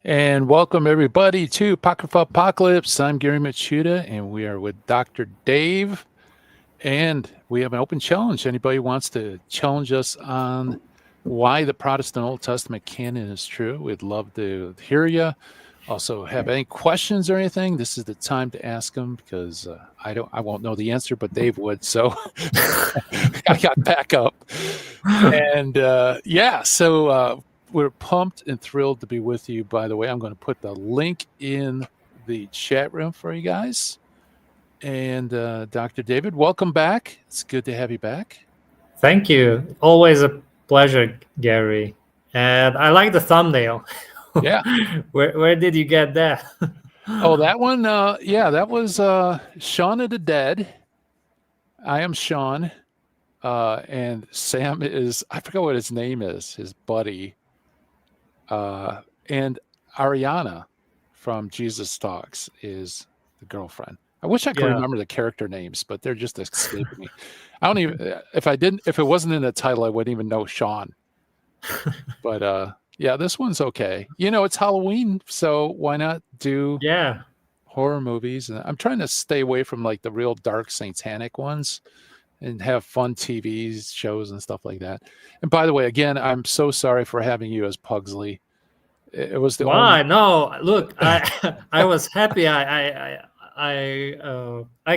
And welcome everybody to Apocrypha Apocalypse. I'm Gary Michuta, and we are with Dr. Dave. And we have an open challenge. Anybody wants to challenge us on why the Protestant Old Testament canon is true? We'd love to hear you. Also, have any questions or anything? This is the time to ask them because I won't know the answer, but Dave would. So I got backup. And so we're pumped and thrilled to be with you. By the way, I'm going to put the link in the chat room for you guys. And Dr. David, welcome back. It's good to have you back. Thank you. Always a pleasure, Gary. And I like the thumbnail. Yeah. Where did you get that? Oh, that one. That was Shaun of the Dead. I am Shaun. And Sam is, I forgot what his name is, his buddy. And Ariana from Jesus Talks is the girlfriend. I wish I could remember the character names, but they're just escaping me. I don't even, if it wasn't in the title, I wouldn't even know Shaun. But this one's okay. It's Halloween, so why not do horror movies? And I'm trying to stay away from like the real dark satanic ones and have fun TV shows and stuff like that. And by the way, again, I'm so sorry for having you as Pugsley. It was the only... No, look, I was happy. I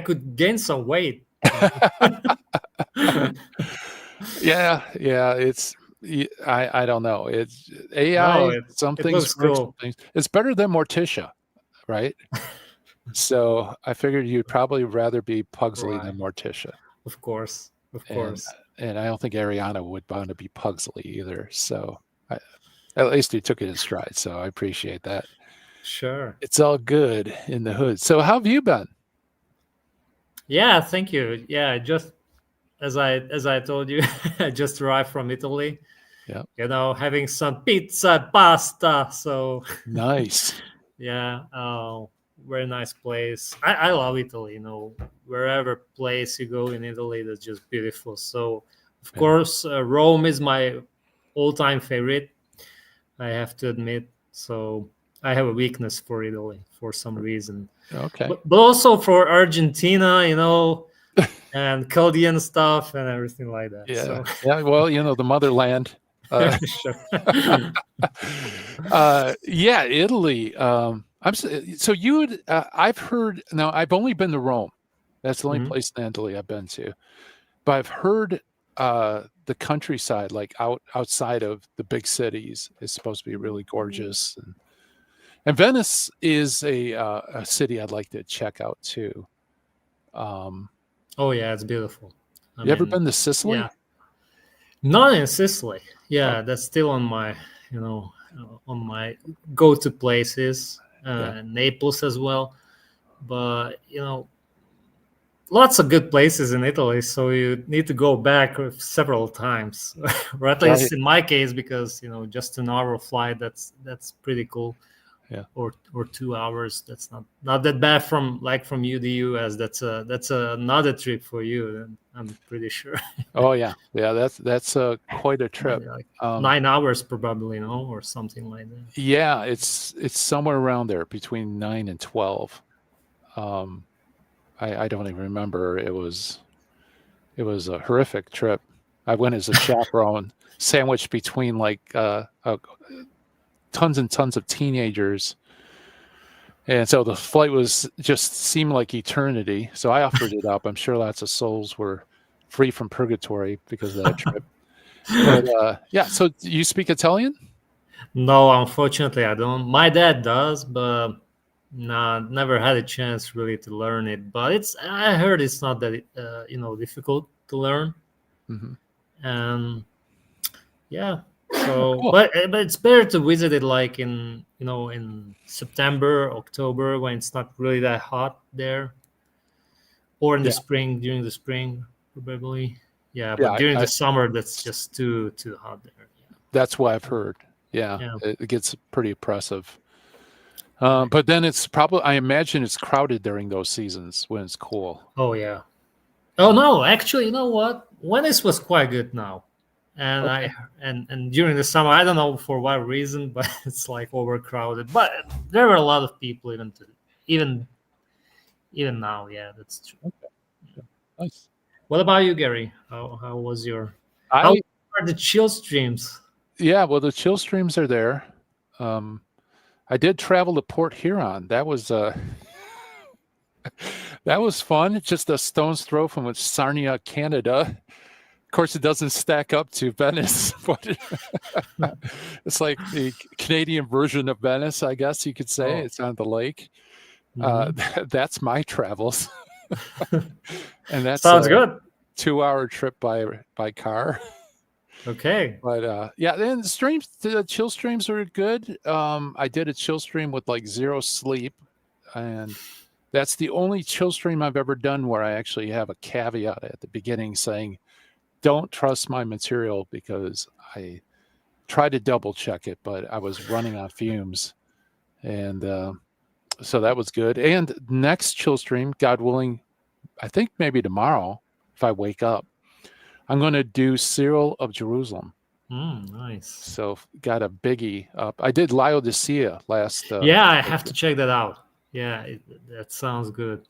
could gain some weight. It's I don't know. It's AI. Some things cool. It's better than Morticia, right? So I figured you'd probably rather be Pugsley than Morticia. Of course. And I don't think Ariana would want to be Pugsley either. So at least you took it in stride. So I appreciate that. Sure. It's all good in the hood. So how have you been? Yeah, thank you. Yeah, just as I told you, I just arrived from Italy. Yeah. Having some pizza, pasta. So nice. Very nice place. I love Italy. Wherever place you go in Italy, that's just beautiful. So of course, Rome is my all-time favorite. I have to admit. So I have a weakness for Italy for some reason. Okay. But also for Argentina, and Chaldean stuff and everything like that. Yeah. So. Yeah. Well, the motherland. Italy. I've heard. Now, I've only been to Rome. That's the only place in Italy I've been to. But I've heard the countryside, like outside of the big cities, is supposed to be really gorgeous. And Venice is a city I'd like to check out too. Oh yeah, it's beautiful. You ever been to Sicily? Yeah. Not in Sicily. Yeah, that's still on my, on my go-to places. Naples as well. But lots of good places in Italy, so you need to go back several times, or at least in my case, because just an hour flight, that's pretty cool. Yeah, or 2 hours. That's not that bad from you to US. That's another trip for you. I'm pretty sure. Oh yeah, that's quite a trip. Like 9 hours probably, or something like that. Yeah, it's somewhere around there between 9 and 12. I don't even remember. It was a horrific trip. I went as a chaperone, sandwiched between like tons and tons of teenagers, and so the flight seemed like eternity. So I offered it up. I'm sure lots of souls were free from purgatory because of that trip. But so you speak Italian? No, unfortunately I don't. My dad does, but never had a chance really to learn it. But I heard it's not that difficult to learn. And so cool. but it's better to visit it like in September, October, when it's not really that hot there, or in the spring, during the spring probably. But during the summer, that's just too hot there. That's what I've heard. It gets pretty oppressive. But then it's probably, I imagine it's crowded during those seasons when it's cool. Oh yeah. Oh no, actually, you know what? Venice was quite good now. And Okay. and during the summer, I don't know for what reason, but it's like overcrowded. But there were a lot of people even even now. Yeah, that's true. Nice. What about you, Gary? How was your how I are the chill streams? Yeah, well, the chill streams are there. I did travel to Port Huron. That was that was fun. It's just a stone's throw from Sarnia, Canada. Of course, it doesn't stack up to Venice, but it's like the Canadian version of Venice, I guess you could say. Oh. It's on the lake. Mhm. That's my travels, and that's Sounds a good. 2-hour trip by car. Okay. But yeah, then the chill streams are good. I did a chill stream with like 0 sleep, and that's the only chill stream I've ever done where I actually have a caveat at the beginning saying, "Don't trust my material," because I tried to double check it, but I was running on fumes, and so that was good. And next chill stream, God willing, I think maybe tomorrow, if I wake up, I'm going to do Cyril of Jerusalem. Nice. So got a biggie up. I did Laodicea last. Yeah, I have to check that out. Yeah, that sounds good.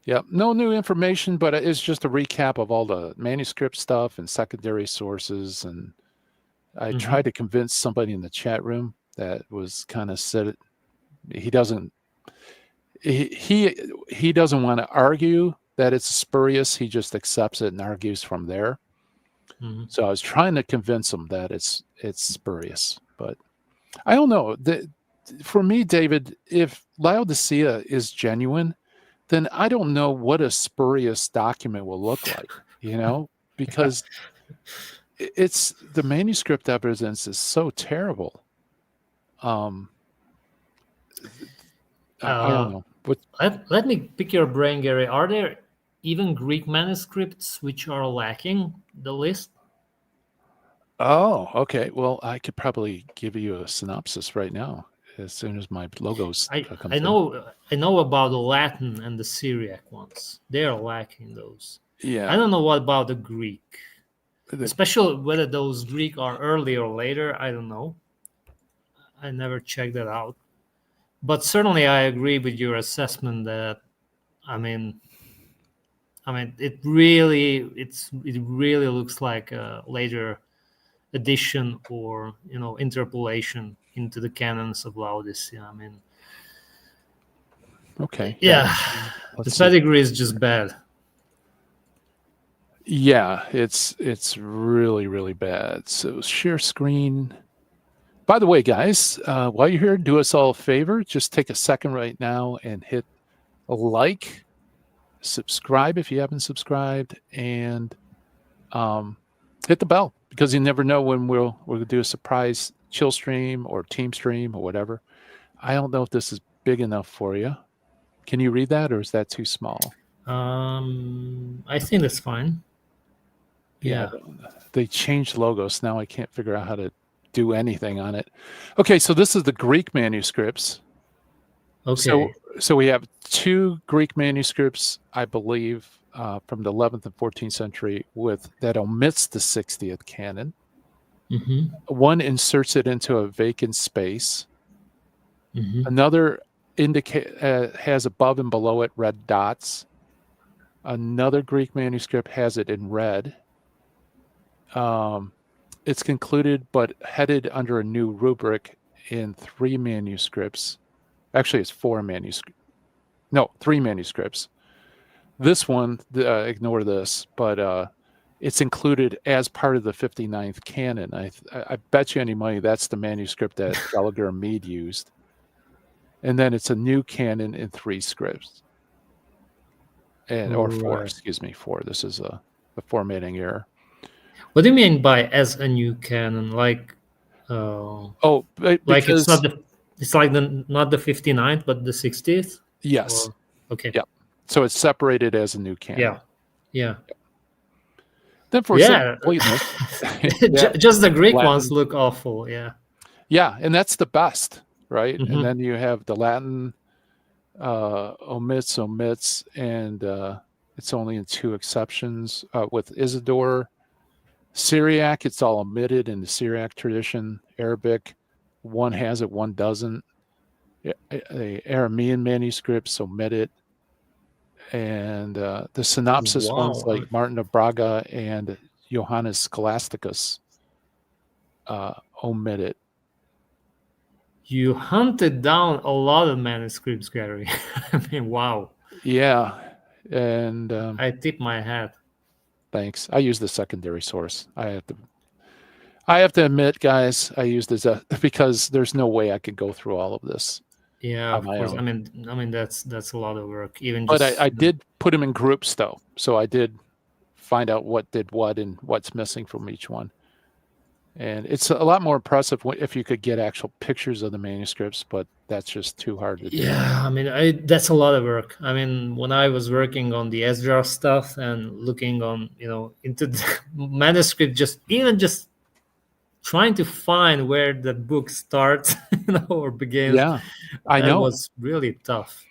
Yeah, no new information, but it's just a recap of all the manuscript stuff and secondary sources. And I tried to convince somebody in the chat room that was kind of said it. He doesn't. He doesn't want to argue that it's spurious. He just accepts it and argues from there. So I was trying to convince him that it's spurious, but I don't know. For me, David, if Laodicea is genuine, then I don't know what a spurious document will look like, because it's the manuscript evidence is so terrible. I don't know. Let me pick your brain, Gary. Are there even Greek manuscripts which are lacking the list? Oh, okay. Well, I could probably give you a synopsis right now as soon as my logos come I know about the Latin and the Syriac ones. They are lacking those. Yeah. I don't know what about the Greek, especially whether those Greek are early or later. I don't know. I never checked that out. But certainly, I agree with your assessment that, I mean, it really looks like a later addition or interpolation into the canons of Laodicea. Okay. Yeah, the pedigree is just bad. Yeah, it's really, really bad. So share screen. By the way, guys, while you're here, do us all a favor. Just take a second right now and hit a like, subscribe if you haven't subscribed, and hit the bell, because you never know when we'll do a surprise chill stream or team stream or whatever. I don't know if this is big enough for you. Can you read that, or is that too small? I think that's fine. Yeah. They changed logos. Now I can't figure out how to do anything on it. Okay, so this is the Greek manuscripts. Okay. So we have 2 Greek manuscripts, I believe, from the 11th and 14th century that omits the 60th canon. One inserts it into a vacant space. Another has above and below it red dots. Another Greek manuscript has it in red. It's concluded but headed under a new rubric in 3 manuscripts. Actually, it's 4 manuscripts. No, 3 manuscripts. This one, ignore this, but it's included as part of the 59th canon. I bet you any money that's the manuscript that Gallagher Mead used. And then it's a new canon in 3 scripts. Or 4, excuse me, 4. This is a formatting error. What do you mean by as a new canon? Like, like it's not not the 59th, but the 60th? Yes. Okay. Yeah. So it's separated as a new canon. Yeah. Then for completeness, just the Greek ones look awful. Yeah. Yeah, and that's the best, right? And then you have the Latin omits, and it's only in 2 exceptions with Isidore. Syriac, it's all omitted in the Syriac tradition. Arabic, one has it, one doesn't. The Aramean manuscripts omit it. And the synopsis ones Wow. like Martin of Braga and Johannes Scholasticus omit it. You hunted down a lot of manuscripts, Gary. I mean, wow. Yeah. And I tip my hat. thanks. I use the secondary source. I have to admit, guys, I use this because there's no way I could go through all of this. Yeah, of course. Own. I mean that's a lot of work. Even but just I did put them in groups though, so I did find out what did what and what's missing from each one. And it's a lot more impressive if you could get actual pictures of the manuscripts, but that's just too hard to do. Yeah, I mean, that's a lot of work. I mean, when I was working on the Ezra stuff and looking on, into the manuscript, just trying to find where the book starts, or begins. Yeah, I know. It was really tough,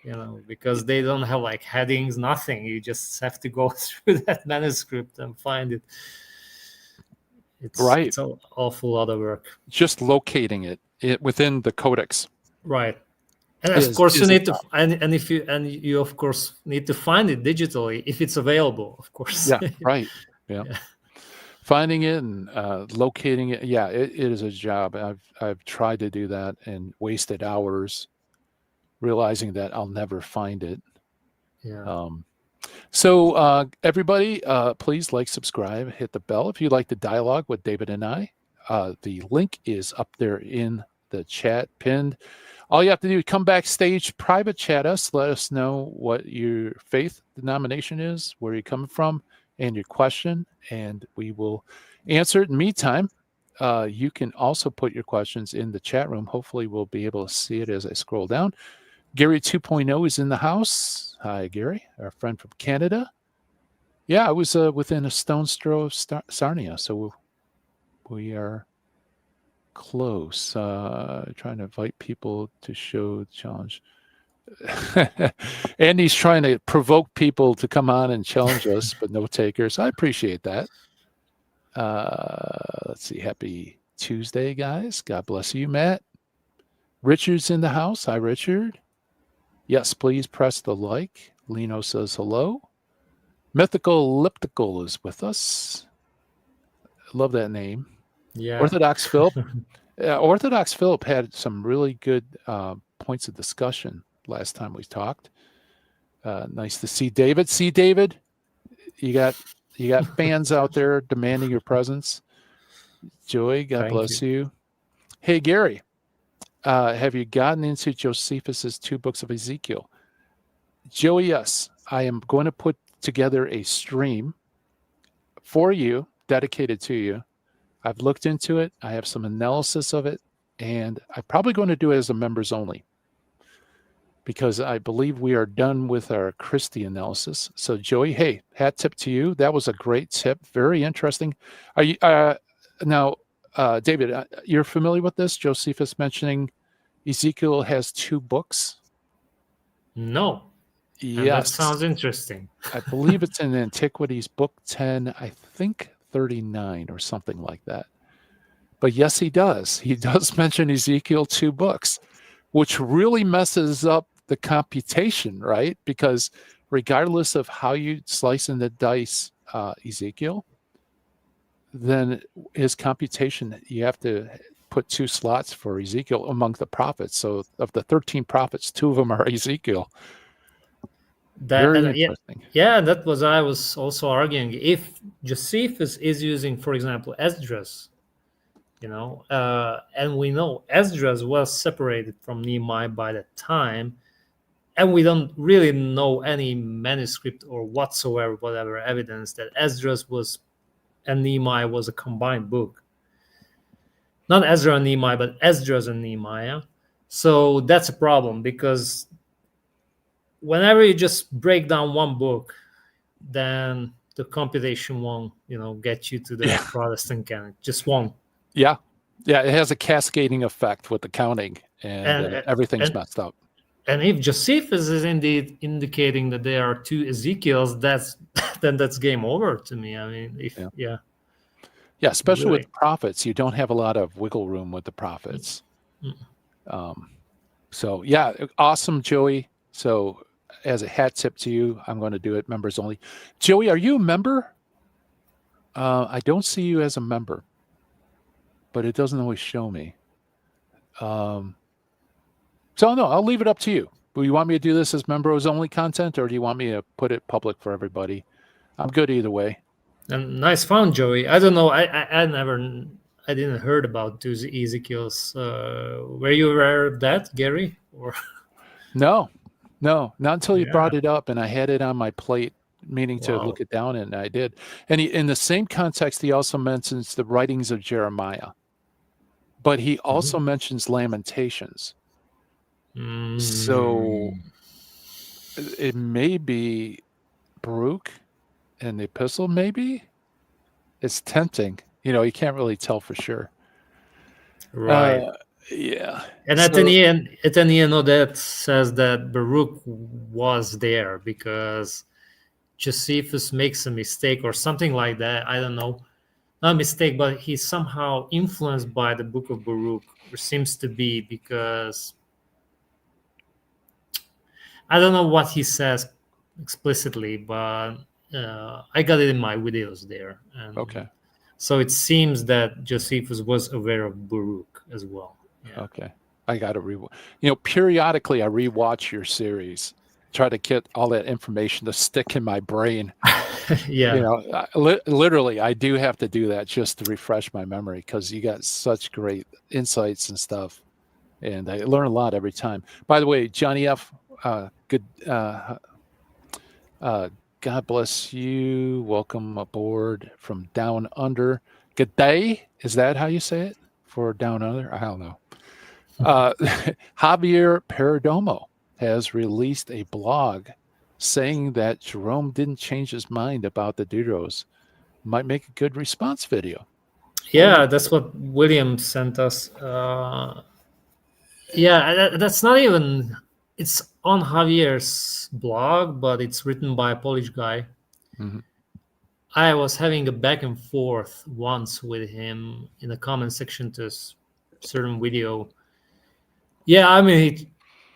because they don't have like headings, nothing. You just have to go through that manuscript and find it. It's an awful lot of work. Just locating it within the codex. Right. And of course you need to, and you of course need to find it digitally if it's available, of course. Yeah, right. Yeah. Finding it and locating it. Yeah, it is a job. I've tried to do that and wasted hours realizing that I'll never find it. Yeah. So everybody, please like, subscribe, hit the bell if you like the dialogue with David and I. The link is up there in the chat pinned. All you have to do is come backstage, private chat us, let us know what your faith denomination is, where you're coming from, and your question, and we will answer it. In the meantime, you can also put your questions in the chat room. Hopefully we'll be able to see it as I scroll down. Gary 2.0 is in the house. Hi, Gary, our friend from Canada. Yeah, I was within a stone's throw of Sarnia, so we are close. Trying to invite people to show the challenge. Andy's trying to provoke people to come on and challenge us, but no takers. I appreciate that. Let's see. Happy Tuesday, guys. God bless you, Matt. Richard's in the house. Hi, Richard. Yes, please press the like. Lino says hello. Mythical Elliptical is with us. I love that name. Yeah. Orthodox Philip. Orthodox Philip had some really good points of discussion last time we talked. Nice to see David. See, David, you got fans out there demanding your presence. Joy, God bless you. Hey, Gary, have you gotten into Josephus's 2 books of Ezekiel? Joey, yes. I am going to put together a stream for you, dedicated to you. I've looked into it. I have some analysis of it, and I'm probably going to do it as a members only because I believe we are done with our Christie analysis. So, Joey, hey, hat tip to you. That was a great tip. Very interesting. Are you now, David? You're familiar with this? Josephus mentioning Ezekiel has 2 books. No. Yes, and that sounds interesting. I believe it's in Antiquities, Book 10. I think 39 or something like that. But yes, he does. He does mention Ezekiel 2 books, which really messes up the computation, right? Because regardless of how you slice and dice Ezekiel, then his computation, you have to put 2 slots for Ezekiel among the prophets. So of the 13 prophets, 2 of them are Ezekiel. Very interesting. Yeah, that was I was also arguing. If Josephus is using, for example, Esdras, and we know Esdras was separated from Nehemiah by that time, and we don't really know any manuscript or whatever evidence that Esdras was and Nehemiah was a combined book. Not Ezra and Nehemiah, but Esdras and Nehemiah. So that's a problem because whenever you just break down one book, then the computation won't, get you to the Protestant canon. Just won't. Yeah. Yeah. It has a cascading effect with the counting and everything's messed up. And if Josephus is indeed indicating that there are 2 Ezekiels, then that's game over to me. I mean, Yeah, especially with Really? prophets, you don't have a lot of wiggle room with the prophets. Mm. So yeah, awesome, Joey. So as a hat tip to you, I'm going to do it members only. Joey, are you a member? I don't see you as a member, but it doesn't always show me. So no, I'll leave it up to you. Do you want me to do this as members only content, or do you want me to put it public for everybody? I'm good either way. And nice found, Joey. I don't know. I didn't heard about those Ezekiel's. Were you aware of that, Gary? Or No, not until you yeah, brought it up, and I had it on my plate, meaning to wow. look it down, and I did. And in the same context, he also mentions the writings of Jeremiah, but he also mentions Lamentations. So Mm, it may be Baruch and the epistle, maybe? It's tempting. You can't really tell for sure. right. Yeah. And So at the end of that says that Baruch was there because Josephus makes a mistake or something like that. I don't know. Not a mistake, but he's somehow influenced by the book of Baruch, or seems to be, because I don't know what he says explicitly, but I got it in my videos there. And okay. so it seems that Josephus was aware of Baruch as well. Yeah. Okay. I got to periodically I rewatch your series, try to get all that information to stick in my brain. Yeah. Literally, I do have to do that just to refresh my memory because you got such great insights and stuff. And I learn a lot every time. By the way, Johnny F., good. God bless you. Welcome aboard from Down Under. Good day. Is that how you say it for Down Under? I don't know. Javier Perdomo has released a blog saying that Jerome didn't change his mind about the Deuteros. Might make a good response video. Yeah, that's what William sent us. Yeah, that's not even. It's on Javier's blog, but it's written by a Polish guy. Mm-hmm. I was having a back and forth once with him in the comment section to a certain video. Yeah, I mean, he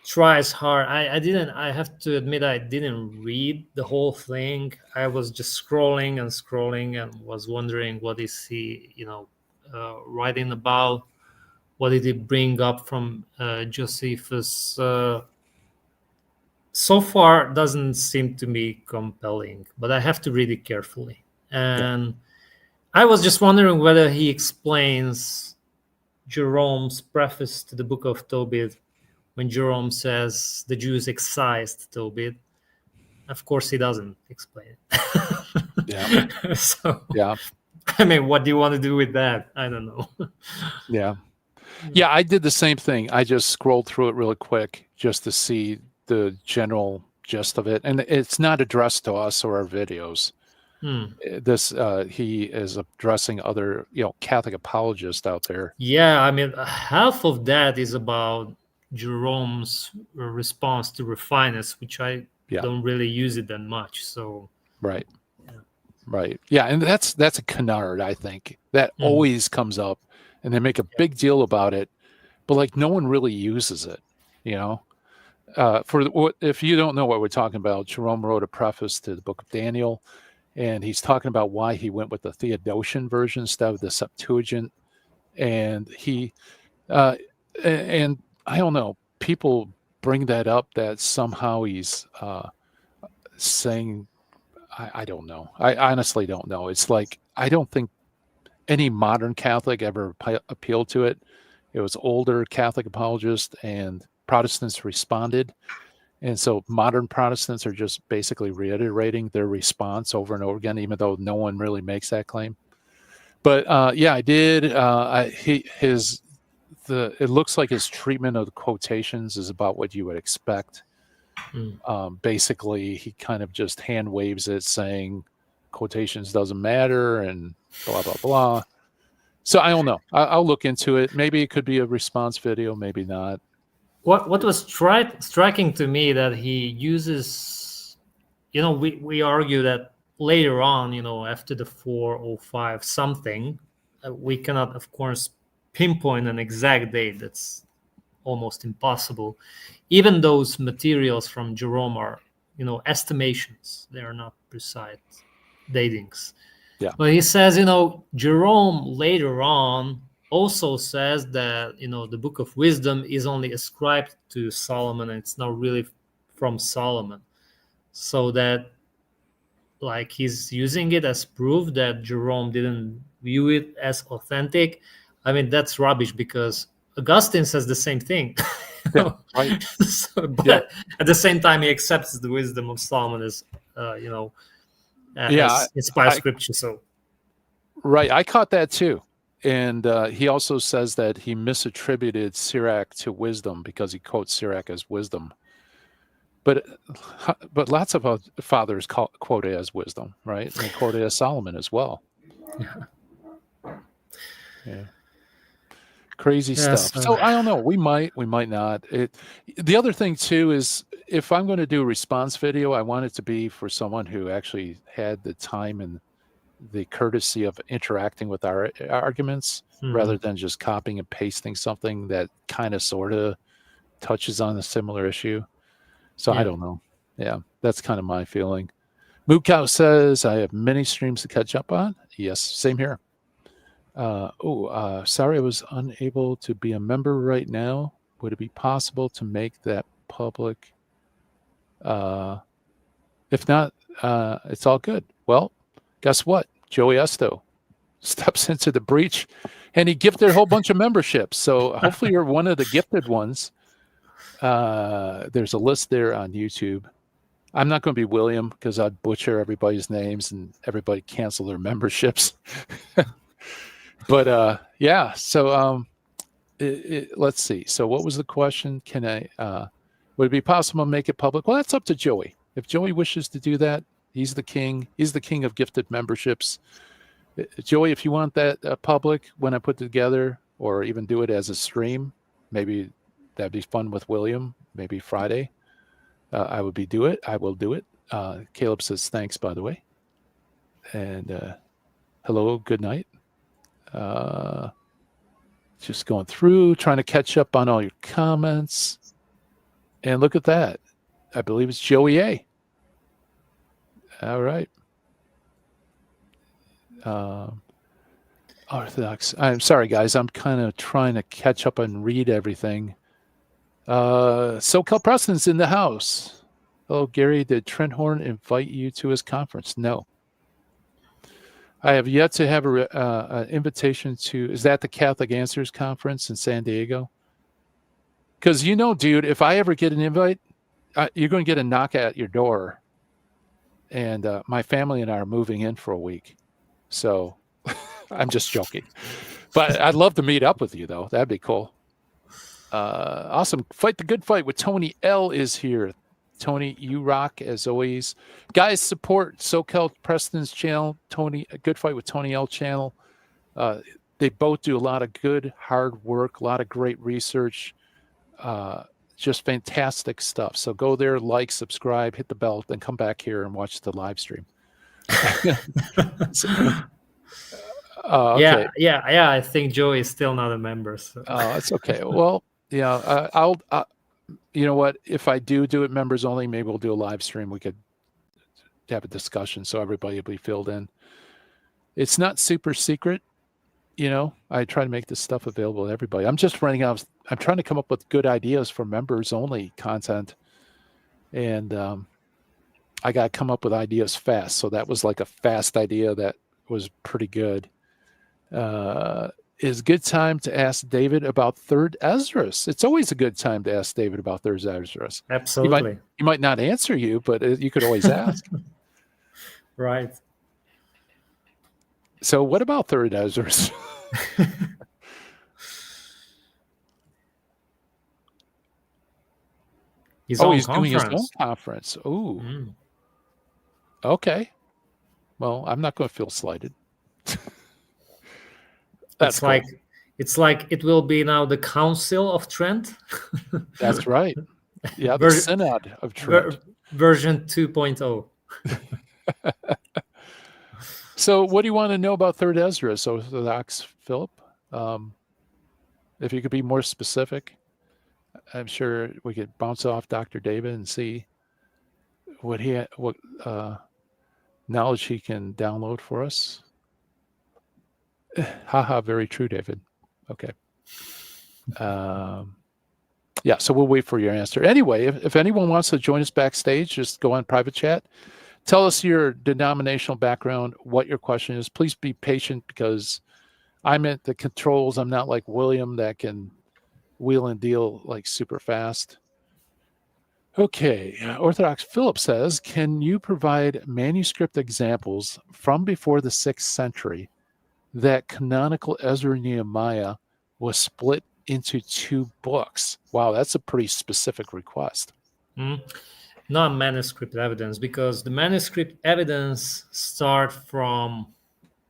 tries hard. I didn't. I have to admit, I didn't read the whole thing. I was just scrolling and was wondering what is he, writing about. What did he bring up from Josephus? So far, doesn't seem to me compelling, but I have to read it carefully. Yeah. And I was just wondering whether he explains Jerome's preface to the book of Tobit when Jerome says the Jews excised Tobit. Of course, he doesn't explain it. Yeah. So, Yeah. I mean, what do you want to do with that? I don't know. Yeah. Yeah, I did the same thing. I just scrolled through it really quick just to see the general gist of it. And it's not addressed to us or our videos. He is addressing other, Catholic apologists out there. Yeah, I mean, half of that is about Jerome's response to Rufinus, which I don't really use it that much. So right. Yeah, and that's a canard, I think. That always comes up, and they make a big deal about it, but like no one really uses it, if you don't know what we're talking about, Jerome wrote a preface to the book of Daniel, and he's talking about why he went with the Theodotian version instead of the Septuagint. And and I don't know, people bring that up that somehow he's saying, I don't know. I honestly don't know. It's like, I don't think any modern Catholic ever appealed to it. It was older Catholic apologists, and Protestants responded. And so modern Protestants are just basically reiterating their response over and over again, even though no one really makes that claim. But yeah, I did. It looks like his treatment of the quotations is about what you would expect. Basically, he kind of just hand waves it, saying quotations doesn't matter and blah blah blah. So I don't know. I'll look into it. Maybe it could be a response video, maybe not. What was striking to me that he uses, we argue that later on, after the 405 something, we cannot, of course, pinpoint an exact date. That's almost impossible. Even those materials from Jerome are, estimations. They are not precise datings. Yeah. But he says, Jerome later on also says that, the Book of Wisdom is only ascribed to Solomon, and it's not really from Solomon. So that, like, he's using it as proof that Jerome didn't view it as authentic. I mean, that's rubbish, because Augustine says the same thing. Yeah, right. But at the same time, he accepts the wisdom of Solomon as, as inspired scripture. So, right, I caught that too. And he also says that he misattributed Sirach to wisdom because he quotes Sirach as wisdom. But lots of fathers quote it as wisdom, right? And quote it as Solomon as well. Yeah. Crazy stuff. So I don't know. We might not. The other thing too is, if I'm going to do a response video, I want it to be for someone who actually had the time and the courtesy of interacting with our arguments, rather than just copying and pasting something that kind of sort of touches on a similar issue. So I don't know. Yeah, that's kind of my feeling. Mookow says, I have many streams to catch up on. Yes, same here. Sorry, I was unable to be a member right now. Would it be possible to make that public? If not, it's all good. Well, guess what? Joey Esto steps into the breach, and he gifted a whole bunch of memberships. So hopefully you're one of the gifted ones. There's a list there on YouTube. I'm not going to be William, because I'd butcher everybody's names and everybody cancel their memberships. But yeah, so let's see. So what was the question? Would it be possible to make it public? Well, that's up to Joey. If Joey wishes to do that, he's the king. He's the king of gifted memberships. Joey, if you want that public when I put it together, or even do it as a stream, maybe that'd be fun with William. Maybe Friday. I will do it. Caleb says thanks, by the way. And hello, good night. Just going through, trying to catch up on all your comments. And look at that. I believe it's Joey A. All right. Orthodox. I'm sorry, guys. I'm kind of trying to catch up and read everything. SoCal Preston's in the house. Hello, Gary. Did Trent Horn invite you to his conference? No. I have yet to have an invitation to. Is that the Catholic Answers Conference in San Diego? Because dude, if I ever get an invite, you're going to get a knock at your door. And my family and I are moving in for a week. So I'm just joking. But I'd love to meet up with you, though. That'd be cool. Awesome. Fight the Good Fight with Tony L is here. Tony, you rock as always. Guys, support SoCal Preston's channel, Good Fight with Tony L channel. They both do a lot of good, hard work, a lot of great research, just fantastic stuff. So go there, like, subscribe, hit the bell, then come back here and watch the live stream. Okay. Yeah. I think Joey is still not a member. So. It's okay. Well, I'll you know what? If I do it members only, maybe we'll do a live stream. We could have a discussion so everybody will be filled in. It's not super secret. I try to make this stuff available to everybody. I'm just running out. I'm trying to come up with good ideas for members only content. And I got to come up with ideas fast. So that was like a fast idea that was pretty good. Is a good time to ask David about Third Esdras. It's always a good time to ask David about Third Esdras. Absolutely. He might not answer you, but you could always ask. Right. So what about Third Esdras? He's doing his own conference. Ooh. Mm. Okay. Well, I'm not going to feel slighted. It's cool. It's like it will be now the Council of Trent. That's right. Yeah, the Synod of Trent. Version 2.0. So, what do you want to know about Third Ezra, Orthodox Philip? If you could be more specific, I'm sure we could bounce off Dr. David and see what knowledge he can download for us. Haha, very true, David. Okay. Yeah, so we'll wait for your answer. Anyway, if anyone wants to join us backstage, just go on private chat. Tell us your denominational background, what your question is. Please be patient because I'm at the controls. I'm not like William that can wheel and deal like super fast. Okay, Orthodox Philip says, can you provide manuscript examples from before the 6th century that canonical Ezra and Nehemiah was split into 2 books? Wow, that's a pretty specific request. Not manuscript evidence, because the manuscript evidence start from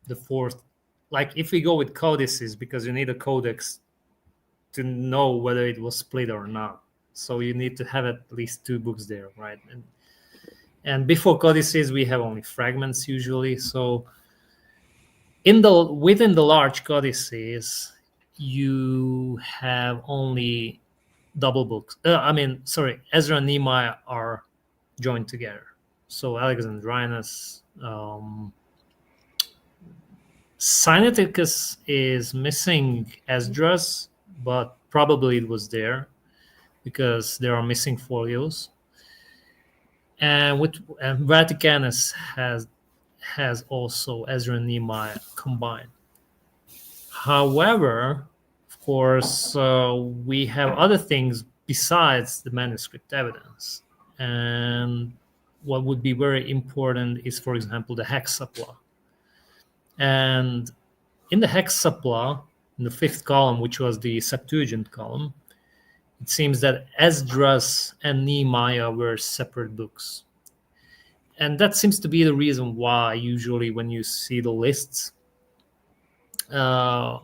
the 4th. Like if we go with codices, because you need a codex to know whether it was split or not. So you need to have at least 2 books there, right? And before codices, we have only fragments usually. So within the large codices, you have only double books. Ezra and Nehemiah are joined together. So Alexandrinus, Sinaiticus is missing Esdras, but probably it was there because there are missing folios. And Vaticanus has also Ezra and Nehemiah combined. However, of course, we have other things besides the manuscript evidence. And what would be very important is, for example, the hexapla. And in the hexapla, in the 5th column, which was the Septuagint column, it seems that Esdras and Nehemiah were separate books. And that seems to be the reason why usually when you see the lists, from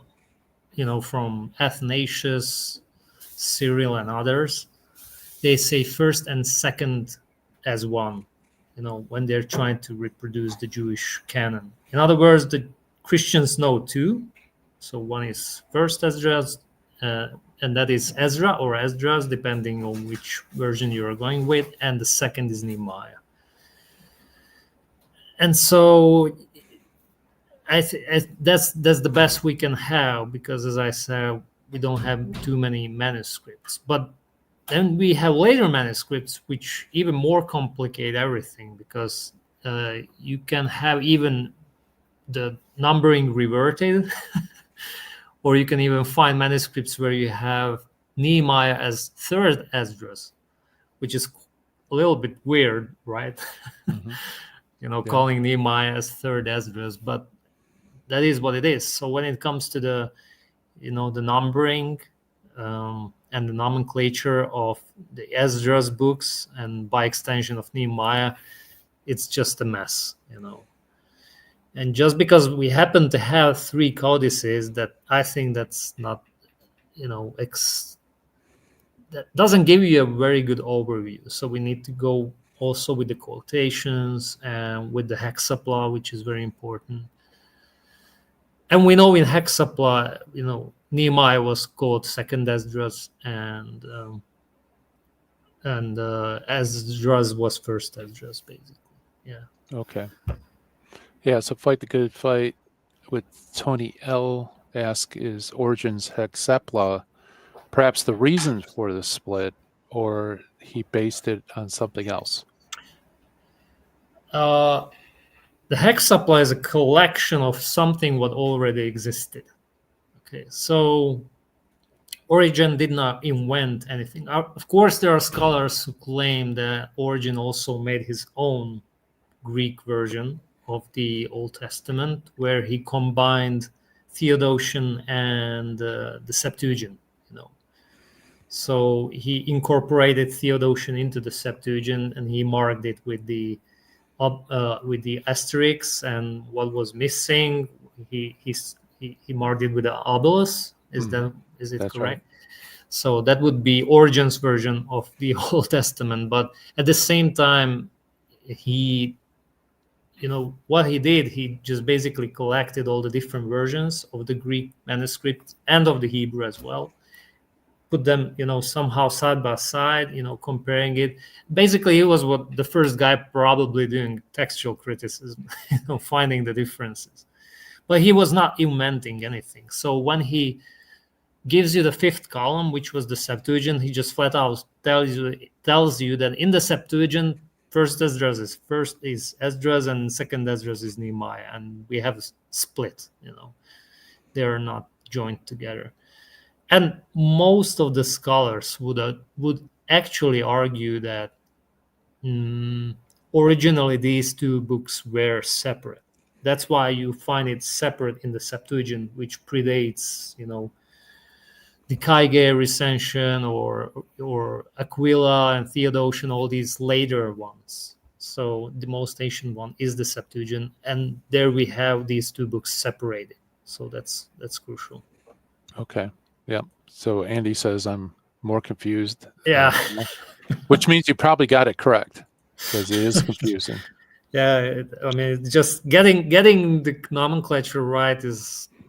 Athanasius, Cyril, and others, they say 1st and 2nd as one, when they're trying to reproduce the Jewish canon. In other words, the Christians know 2. So one is 1st Esdras, and that is Ezra or Esdras, depending on which version you're going with, and the 2nd is Nehemiah. And so that's the best we can have, because as I said, we don't have too many manuscripts. But then we have later manuscripts which even more complicate everything, because you can have even the numbering reverted or you can even find manuscripts where you have Nehemiah as 3rd Esdras, which is a little bit weird, right? Mm-hmm. Calling Nehemiah as 3rd Esdras, but that is what it is. So when it comes to the numbering and the nomenclature of the Esdras books, and by extension of Nehemiah, it's just a mess, And just because we happen to have 3 codices, that I think that's not, that doesn't give you a very good overview. So we need to go also with the quotations and with the hexapla, which is very important. And we know in hexapla, Nehemiah was called 2nd Esdras, and Esdras was 1st Esdras, basically. Yeah. Okay. Yeah, so Fight the Good Fight with Tony L. ask, is Origen's hexapla perhaps the reason for the split, or he based it on something else? The hexapla is a collection of something what already existed. Okay, so Origen did not invent anything. Of course, there are scholars who claim that Origen also made his own Greek version of the Old Testament, where he combined Theodotion and the Septuagint. So he incorporated Theodotion into the Septuagint, and he marked it with the asterisks, and what was missing, he marked it with the obelus. Is it That's correct? Right. So that would be Origen's version of the Old Testament, but at the same time, he what he did, he just basically collected all the different versions of the Greek manuscript and of the Hebrew as well, put them, somehow side by side, comparing it. Basically, he was what the first guy probably doing textual criticism, finding the differences. But he was not inventing anything. So when he gives you the fifth column, which was the Septuagint, he just flat out tells you that in the Septuagint, first Esdras is Esdras and second Esdras is Nehemiah, and we have a split. They are not joined together. And most of the scholars would actually argue that originally these two books were separate. That's why you find it separate in the Septuagint, which predates, the Kyge recension or Aquila and Theodotion, all these later ones. So the most ancient one is the Septuagint, and there we have these two books separated. So that's crucial. Okay. Yeah. So Andy says I'm more confused. Yeah. Which means you probably got it correct, because it is confusing. Yeah. Just getting the nomenclature right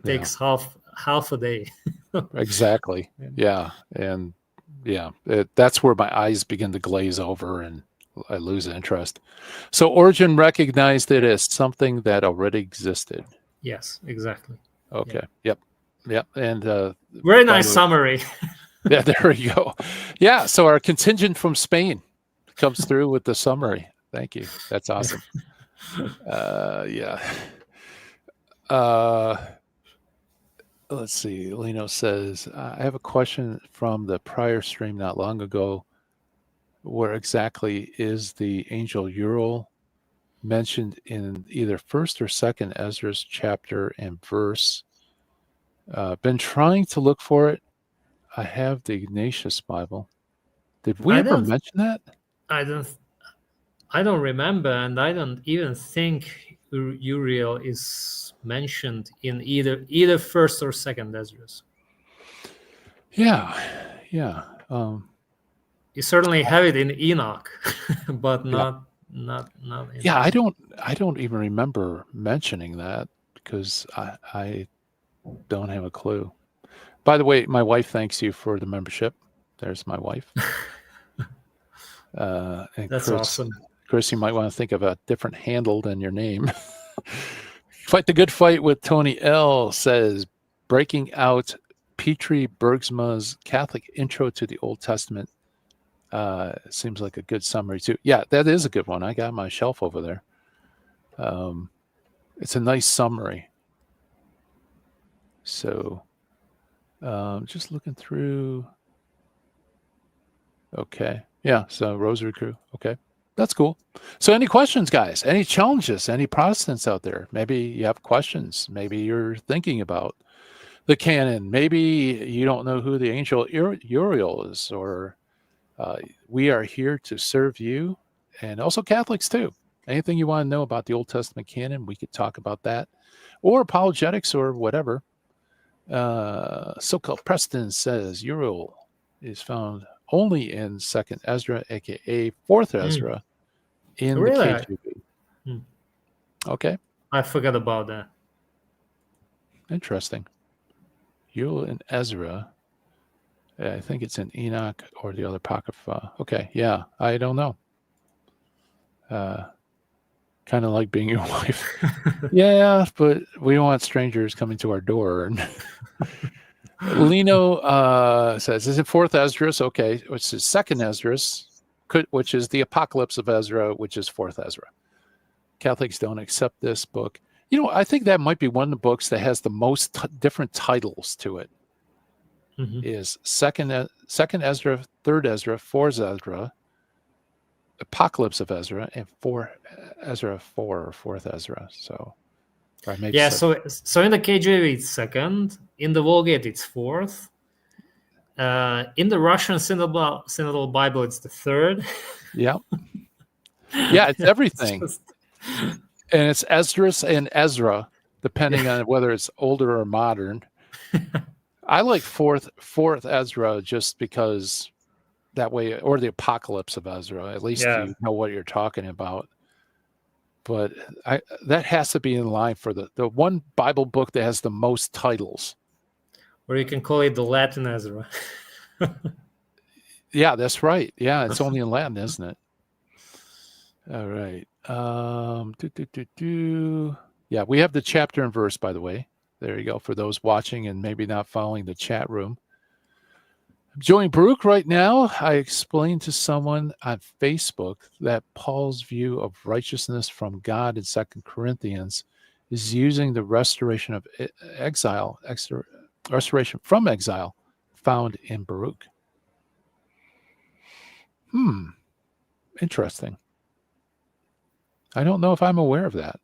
takes half a day. Exactly. Yeah. And that's where my eyes begin to glaze over and I lose interest. So Origen recognized it as something that already existed. Yes, exactly. Okay. Yeah. Yep. And very nice summary. Yeah, there we go. Yeah. So our contingent from Spain comes through with the summary. Thank you. That's awesome. Yeah. Let's see. Lino says, I have a question from the prior stream not long ago. Where exactly is the angel Uriel mentioned in either first or second Ezra's chapter and verse? Been trying to look for it. I have the Ignatius Bible. Did we ever mention that? I don't remember, and I don't even think Uriel is mentioned in either first or second Ezra's. Yeah. You certainly have it in Enoch, but not in I don't even remember mentioning that, because I don't have a clue. By the way, my wife thanks you for the membership. There's my wife. And that's awesome. Chris, you might want to think of a different handle than your name. Fight the Good Fight with Tony L. says, breaking out Petri Bergsma's Catholic Intro to the Old Testament. Seems like a good summary too. Yeah, that is a good one. I got my shelf over there. It's a nice summary. So just looking through. Okay. Yeah. So Rosary Crew. Okay. That's cool. So any questions, guys? Any challenges? Any Protestants out there? Maybe you have questions. Maybe you're thinking about the canon. Maybe you don't know who the angel Uriel is, or we are here to serve you, and also Catholics too. Anything you want to know about the Old Testament canon, we could talk about that, or apologetics or whatever. So-called Preston says Uriel is found only in second Ezra, aka fourth Ezra, in the KJV. Okay. I forgot about that. Interesting. Uriel and Ezra. I think it's in Enoch or the other Apocrypha. Okay. Yeah. I don't know. Kind of like being your wife. Yeah, but we don't want strangers coming to our door. Lino says, is it fourth Esdras? Okay, which is second Esdras, which is the Apocalypse of Ezra, which is fourth Ezra. Catholics don't accept this book. I think that might be one of the books that has the most different titles to it. Is second Ezra, third Ezra, fourth Ezra, Apocalypse of Ezra, and fourth Ezra. So, yeah. So in the KJV it's second. In the Vulgate it's fourth. In the Russian Synodal Bible it's the third. Yeah. Yeah, it's everything. And it's Esdras and Ezra, depending on whether it's older or modern. I like fourth Ezra just because that way, or the Apocalypse of Ezra. At least you know what you're talking about. but that has to be in line for the one Bible book that has the most titles. Or you can call it the Latin Ezra. Yeah, that's right. Yeah, it's only in Latin, isn't it? All right. Yeah, we have the chapter and verse, by the way. There you go, for those watching and maybe not following the chat room. I'm joining Baruch right now. I explained to someone on Facebook that Paul's view of righteousness from God in 2 Corinthians is using the restoration of exile, restoration from exile found in Baruch. Interesting. I don't know if I'm aware of that.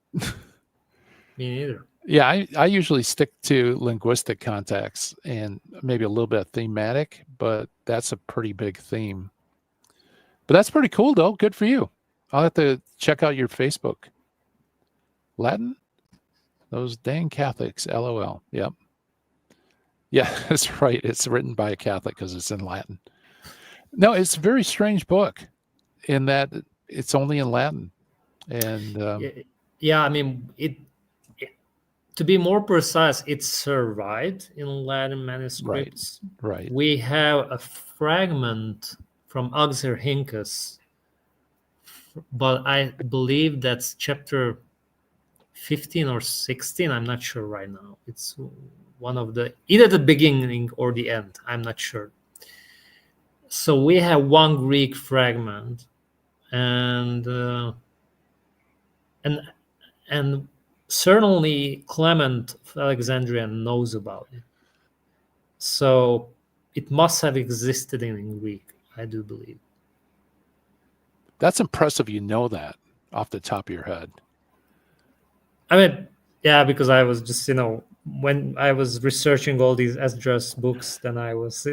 Me neither. Yeah, I usually stick to linguistic context and maybe a little bit of thematic, but that's a pretty big theme. But that's pretty cool, though. Good for you. I'll have to check out your Facebook. Latin? Those dang Catholics, LOL. Yep. Yeah, that's right. It's written by a Catholic because it's in Latin. No, it's a very strange book in that it's only in Latin. And yeah, I mean, to be more precise, it survived in Latin manuscripts. Right. We have a fragment from Oxyrhynchus, but I believe that's chapter 15 or 16. I'm not sure right now. It's one of either the beginning or the end. I'm not sure. So we have one Greek fragment, and certainly Clement of Alexandria knows about it. So it must have existed in Greek, I do believe. That's impressive. You know that off the top of your head. I mean, yeah, because I was just, when I was researching all these Esdras books, then I was,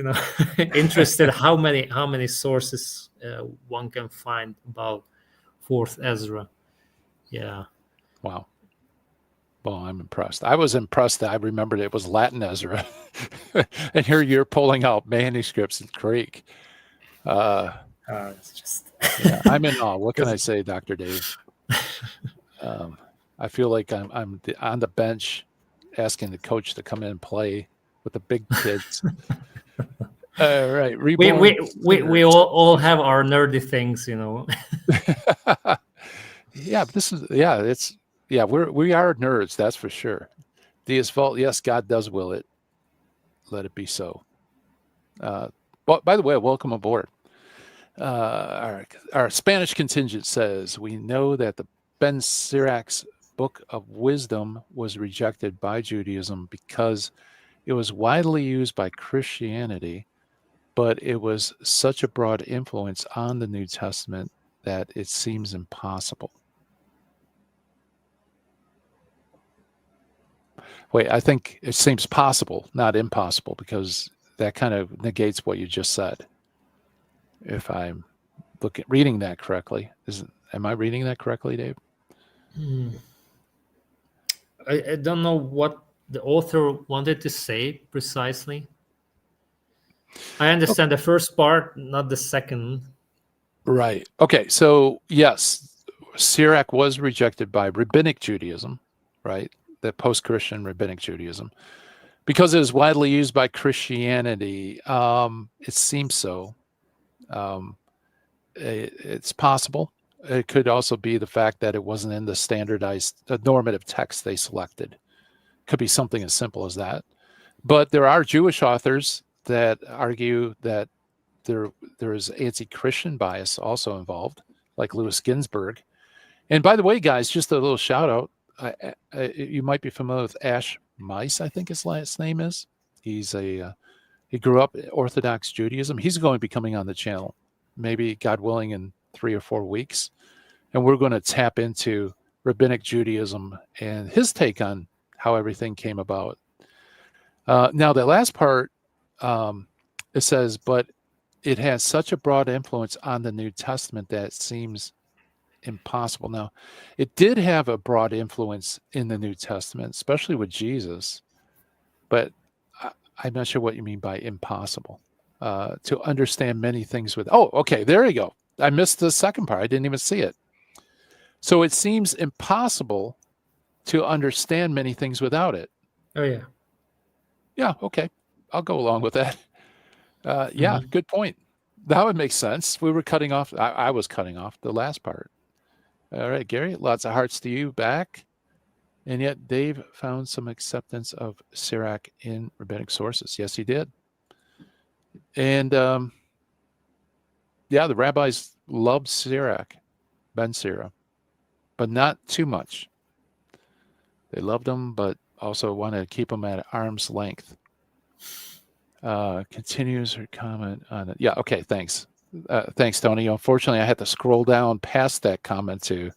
interested how many sources one can find about 4th Ezra. Yeah. Wow. Well, I'm impressed. I was impressed that I remembered it was Latin Ezra. And here you're pulling out manuscripts in Greek. It's just... yeah, I'm in awe. What can I say, Dr. Dave? I feel like I'm on the bench asking the coach to come in and play with the big kids. All right. We all have our nerdy things, Yeah, we are nerds, that's for sure. Deus Vult, yes, God does will it. Let it be so. But by the way, welcome aboard. Our Spanish contingent says, we know that the Ben Sirach's Book of Wisdom was rejected by Judaism because it was widely used by Christianity, but it was such a broad influence on the New Testament that it seems impossible. Wait, I think it seems possible, not impossible, because that kind of negates what you just said. If I'm reading that correctly. Am I reading that correctly, Dave? I don't know what the author wanted to say precisely. I understand the first part, not the second. Right. Okay. So yes, Sirach was rejected by Rabbinic Judaism, right? The post-Christian Rabbinic Judaism, because it was widely used by Christianity. It seems so. It's possible. It could also be the fact that it wasn't in the standardized normative text they selected. Could be something as simple as that. But there are Jewish authors that argue that there is anti-Christian bias also involved, like Louis Ginsburg. And by the way, guys, just a little shout out. You might be familiar with Ash Mice, I think his last name is. He grew up in Orthodox Judaism. He's going to be coming on the channel, maybe, God willing, in 3 or 4 weeks. And we're going to tap into Rabbinic Judaism and his take on how everything came about. Now, the last part, it says, but it has such a broad influence on the New Testament that it seems impossible. Now, it did have a broad influence in the New Testament, especially with Jesus, but I'm not sure what you mean by impossible. To understand many things with... Oh, okay, there you go. I missed the second part. I didn't even see it. So it seems impossible to understand many things without it. Oh yeah. Yeah, okay. I'll go along with that. Yeah, good point. That would make sense. We were cutting off, I was cutting off the last part. All right, Gary, lots of hearts to you back. And yet Dave found some acceptance of Sirach in rabbinic sources. Yes, he did. And yeah, the rabbis loved Sirach, Ben Sira, but not too much. They loved him, but also wanted to keep him at arm's length. Continues her comment on it. Yeah, okay, thanks. Thanks, Tony. Unfortunately, I had to scroll down past that comment to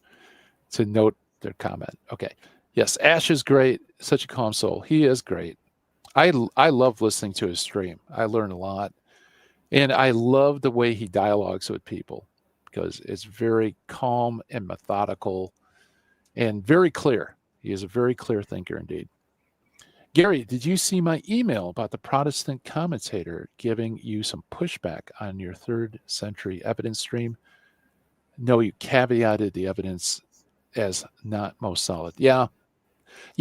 note their comment. Okay. Yes, Ash is great. Such a calm soul. He is great. I love listening to his stream. I learn a lot. And I love the way he dialogues with people because it's very calm and methodical and very clear. He is a very clear thinker indeed. Gary, did you see my email about the Protestant commentator giving you some pushback on your 3rd century evidence stream? No, you caveated the evidence as not most solid. Yeah,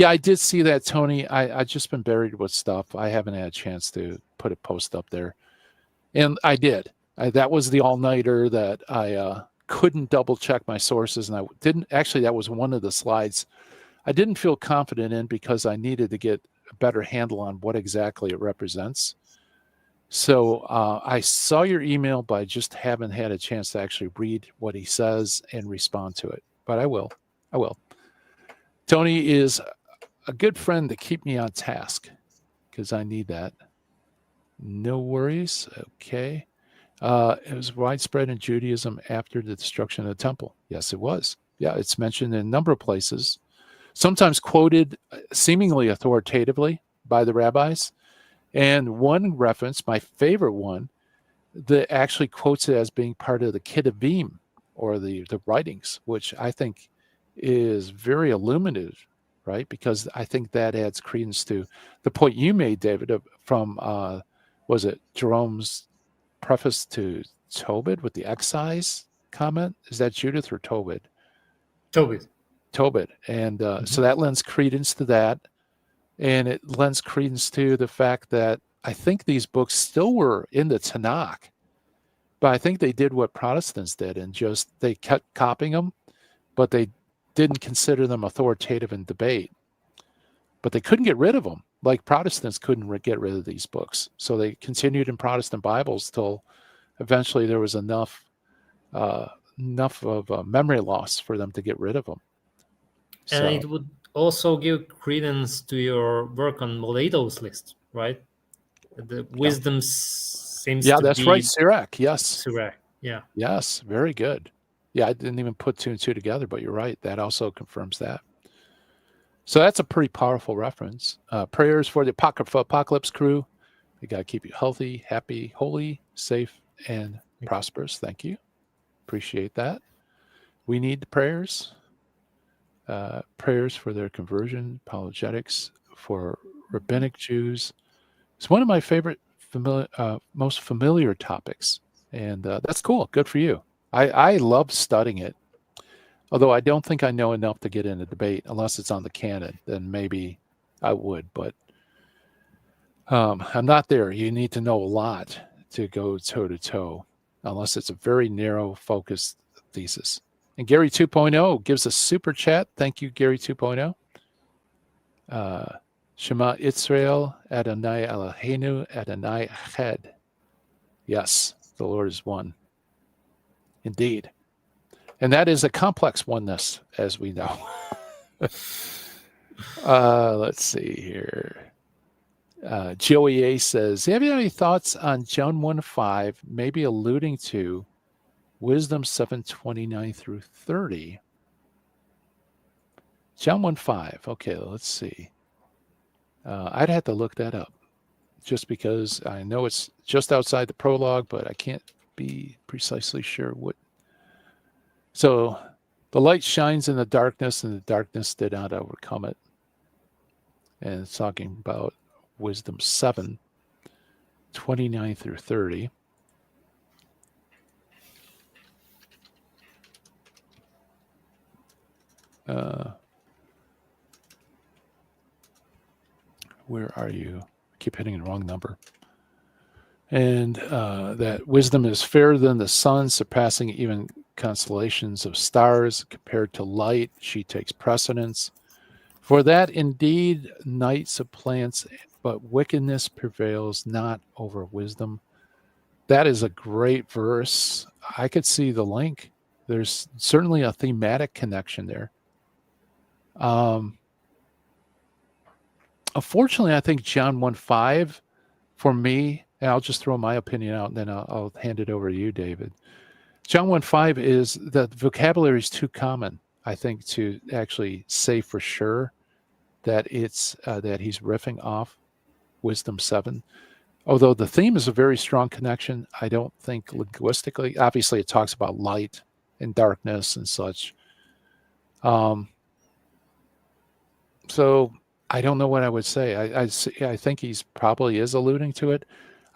I did see that, Tony. I just been buried with stuff. I haven't had a chance to put a post up there. And I did. That was the all-nighter that I couldn't double-check my sources, and I didn't. Actually, that was one of the slides I didn't feel confident in because I needed to get a better handle on what exactly it represents. So I saw your email, but I just haven't had a chance to actually read what he says and respond to it. But I will. Tony is a good friend to keep me on task because I need that. No worries. Okay. It was widespread in Judaism after the destruction of the temple. Yes, it was. Yeah, it's mentioned in a number of places, sometimes quoted seemingly authoritatively by the rabbis. And one reference, my favorite one, that actually quotes it as being part of the Ketuvim, or the writings, which I think is very illuminative, right? Because I think that adds credence to the point you made, David, from, was it Jerome's preface to Tobit with the excise comment? Is that Judith or Tobit? Tobit. And so that lends credence to that. And it lends credence to the fact that I think these books still were in the Tanakh, but I think they did what Protestants did and just they kept copying them, but they didn't consider them authoritative in debate. But they couldn't get rid of them, like Protestants couldn't get rid of these books. So they continued in Protestant Bibles till eventually there was enough of memory loss for them to get rid of them. And it would also give credence to your work on Mileto's list, right? The wisdom seems to be... Yeah, that's right. Sirach, yes. Sirach, yeah. Yes, very good. Yeah, I didn't even put 2 and 2 together, but you're right. That also confirms that. So that's a pretty powerful reference. Prayers for the Apocrypha Apocalypse crew. We got to keep you healthy, happy, holy, safe, and prosperous. Thank you. Appreciate that. We need the prayers. Prayers for their conversion, apologetics for rabbinic Jews. It's one of my favorite, most familiar topics. And that's cool. Good for you. I love studying it. Although I don't think I know enough to get in a debate, unless it's on the canon, then maybe I would. But I'm not there. You need to know a lot to go toe-to-toe, unless it's a very narrow, focused thesis. And Gary 2.0 gives a super chat. Thank you, Gary 2.0. Shema Israel, Adonai Eloheinu, Adonai Echad. Yes, the Lord is one. Indeed. And that is a complex oneness, as we know. Let's see here. Joey A says, have you any thoughts on John 1:5, maybe alluding to Wisdom 7:29 through 30? John 1:5. Okay, let's see. I'd have to look that up just because I know it's just outside the prologue, but I can't be precisely sure what. So the light shines in the darkness, and the darkness did not overcome it. And it's talking about Wisdom 7:29 through 30. Where are you? I keep hitting the wrong number. And that wisdom is fairer than the sun, surpassing even constellations of stars. Compared to light, she takes precedence. For that indeed night supplants, but wickedness prevails not over wisdom. That is a great verse. I could see the link. There's certainly a thematic connection there. Unfortunately, I think John 1:5 for me, and I'll just throw my opinion out and then I'll hand it over to you, David. John 1:5 is the vocabulary is too common, I think, to actually say for sure that it's that he's riffing off Wisdom 7. Although the theme is a very strong connection, I don't think linguistically. Obviously, it talks about light and darkness and such. So I don't know what I would say. I think he's probably is alluding to it.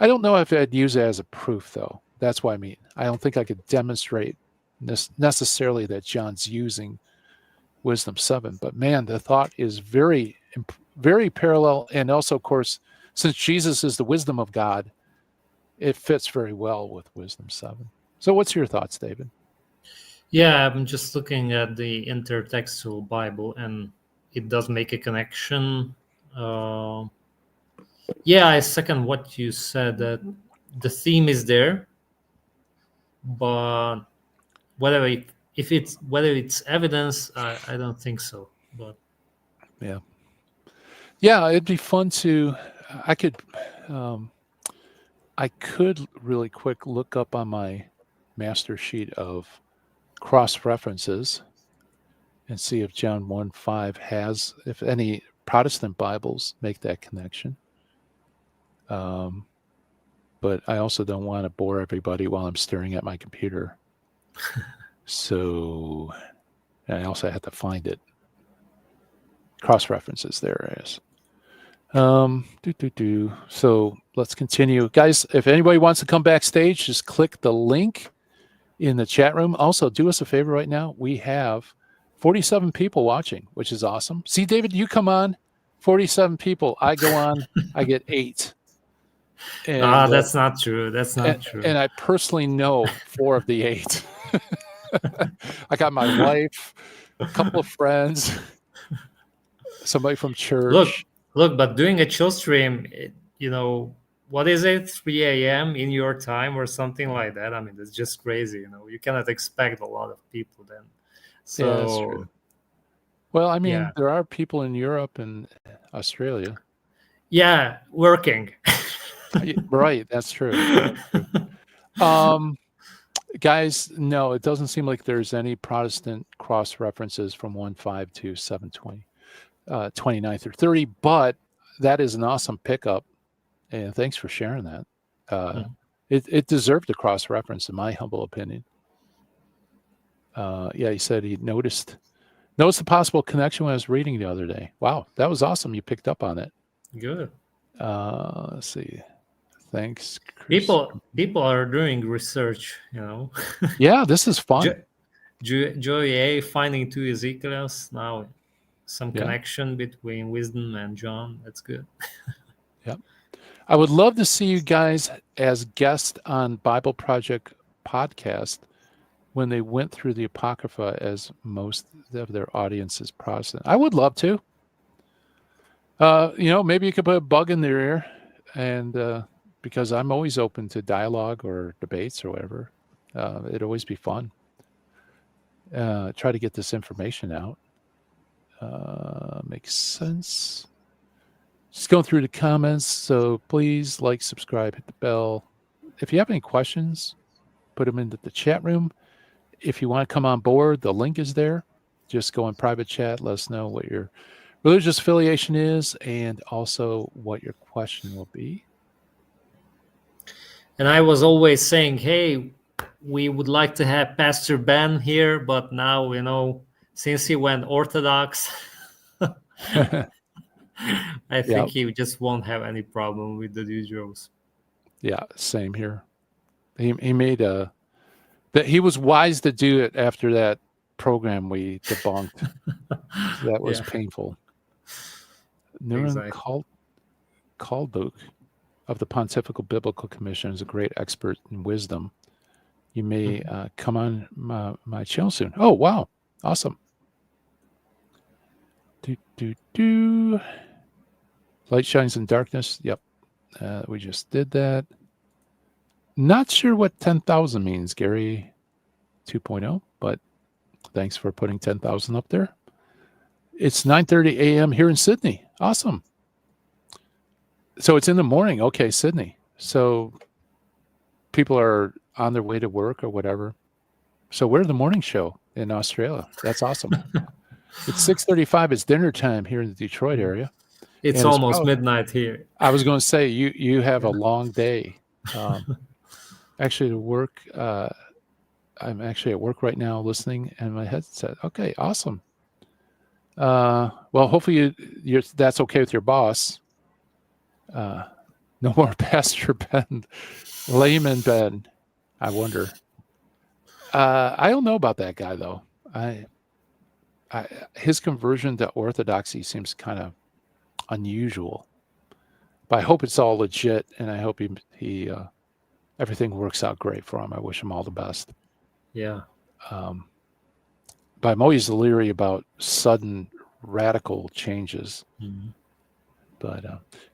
I don't know if I'd use it as a proof, though. That's what I mean. I don't think I could demonstrate necessarily that John's using Wisdom 7. But man, the thought is very, very parallel. And also, of course, since Jesus is the wisdom of God, it fits very well with Wisdom 7. So what's your thoughts, David? Yeah, I'm just looking at the intertextual Bible, and it does make a connection. Yeah, I second what you said, that the theme is there, but whether it's evidence, I don't think so. But yeah, it'd be fun to. I could really quick look up on my master sheet of cross references and see if John 1:5 has, if any Protestant Bibles make that connection. But I also don't want to bore everybody while I'm staring at my computer. So I also have to find it. Cross references there is. So let's continue. Guys, if anybody wants to come backstage, just click the link in the chat room. Also, do us a favor right now. We have 47 people watching, which is awesome. See, David, you come on, 47 people. I go on, I get 8. And, that's not true. That's not true. And I personally know 4 of the 8. I got my wife, a couple of friends, somebody from church. Look, but doing a chill stream, what is it, 3 a.m. in your time or something like that? I mean, it's just crazy. You cannot expect a lot of people then. So, yeah, that's true. Well, I mean, there are people in Europe and Australia. Yeah, working. Right, that's true. Guys, no, it doesn't seem like there's any Protestant cross references from 1:5 to 7:20, 29 through 30, but that is an awesome pickup, and thanks for sharing that. It deserved a cross reference, in my humble opinion. Yeah, he said he noticed the possible connection when I was reading the other day. Wow, that was awesome. You picked up on it. Good. Let's see. Thanks, Chris. People are doing research, Yeah, this is fun. Joey A finding 2 Ezekiels, now some connection between wisdom and John. That's good. Yep. I would love to see you guys as guests on Bible Project podcast when they went through the Apocrypha, as most of their audience is Protestant. I would love to. Maybe you could put a bug in their ear, and because I'm always open to dialogue or debates or whatever. It'd always be fun. Try to get this information out. Makes sense. Just going through the comments. So please like, subscribe, hit the bell. If you have any questions, put them into the chat room. If you want to come on board, the link is there. Just go in private chat. Let us know what your religious affiliation is and also what your question will be. And I was always saying, hey, we would like to have Pastor Ben here, but now, since he went Orthodox, I think he just won't have any problem with the Jews. Yeah, same here. He made that he was wise to do it after that program we debunked. That was Yeah. painful. Nuran Kalduk of the Pontifical Biblical Commission is a great expert in wisdom. You may come on my channel soon. Oh, wow. Awesome. Light shines in darkness. Yep. We just did that. Not sure what 10,000 means, Gary 2.0, but thanks for putting 10,000 up there. It's 9:30 a.m. here in Sydney. Awesome. So it's in the morning. Okay, Sydney. So people are on their way to work or whatever. So we're the morning show in Australia. That's awesome. It's 6:35. It's dinner time here in the Detroit area. It's almost midnight here. I was going to say, you have a long day. Actually, to work, I'm actually at work right now listening, and my headset. Okay, awesome. Well, hopefully that's okay with your boss. No more Pastor Ben, Layman Ben. I wonder. I don't know about that guy though. His conversion to Orthodoxy seems kind of unusual, but I hope it's all legit, and I hope he everything works out great for him. I wish him all the best. Yeah. But I'm always leery about sudden radical changes. Mm-hmm. But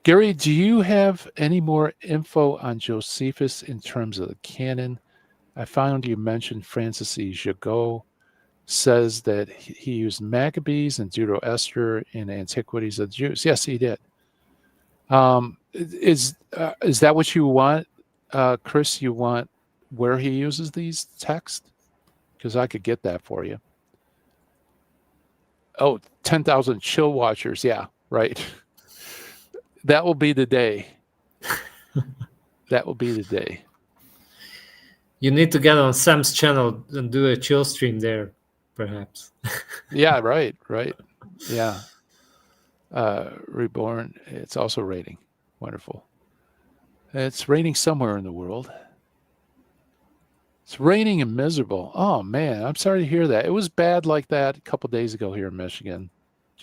Gary, do you have any more info on Josephus in terms of the canon? I found you mentioned Francis E. Jagot says that he used Maccabees and Deutero-Esther in Antiquities of the Jews. Yes, he did. Is that what you want, Chris? You want where he uses these texts? Because I could get that for you. Oh, 10,000 chill watchers. Yeah, right. That will be the day. That will be the day. You need to get on Sam's channel and do a chill stream there, perhaps. Yeah, right. Yeah. Reborn. It's also raining. Wonderful. It's raining somewhere in the world. It's raining and miserable. Oh, man. I'm sorry to hear that. It was bad like that a couple days ago here in Michigan.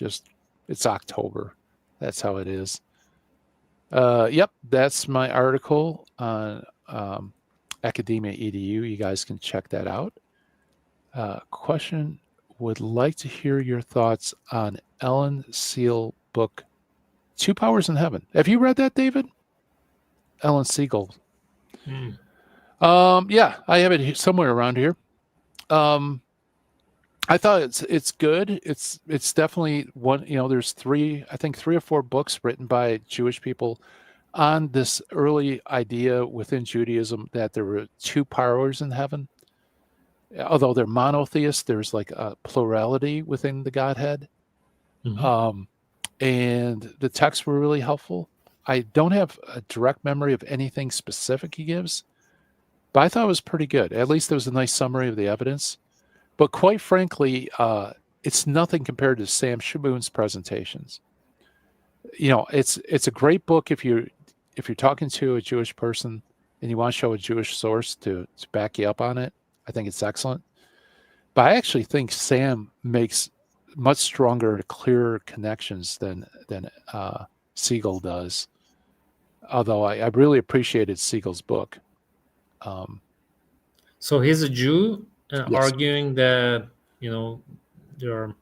It's October. That's how it is. Yep, that's my article on Academia EDU. You guys can check that out. Question, would like to hear your thoughts on Ellen Seal book, Two Powers in Heaven. Have you read that, David? Ellen Siegel. Yeah, I have it somewhere around here. I thought it's good. It's definitely one, there's three or four books written by Jewish people on this early idea within Judaism that there were two powers in heaven. Although they're monotheists, there's like a plurality within the Godhead. Mm-hmm. And the texts were really helpful. I don't have a direct memory of anything specific he gives, but I thought it was pretty good. At least there was a nice summary of the evidence. But quite frankly, it's nothing compared to Sam Shaboon's presentations. It's a great book if you're talking to a Jewish person and you want to show a Jewish source to back you up on it. I think it's excellent. But I actually think Sam makes much stronger, clearer connections than Siegel does. Although I really appreciated Siegel's book. So he's a Jew Yes. arguing that there are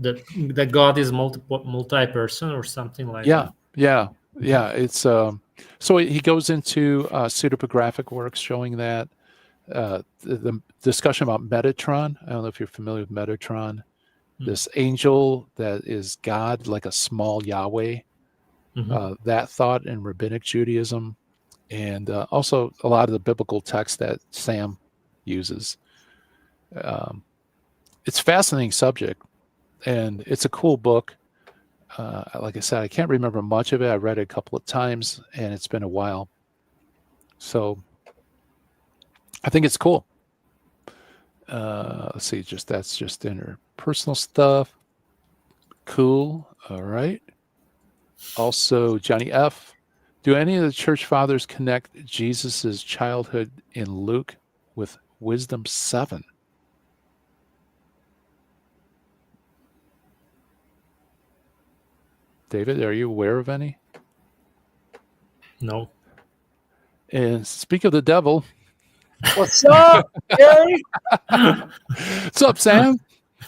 that God is multi-person or something like that. Yeah. It's so he goes into pseudepigraphic works showing that. The discussion about Metatron. I don't know if you're familiar with Metatron. This angel that is God, like a small Yahweh. That thought in rabbinic Judaism, and also a lot of the biblical text that Sam uses. It's a fascinating subject, and it's a cool book. Like I said, I can't remember much of it. I read it a couple of times, and it's been a while. So I think it's cool. Let's see, that's just interpersonal stuff. Cool. All right. Also, Johnny F. Do any of the church fathers connect Jesus's childhood in Luke with Wisdom 7? David, are you aware of any? No. And speak of the devil. What's up, Gary? What's up, Sam?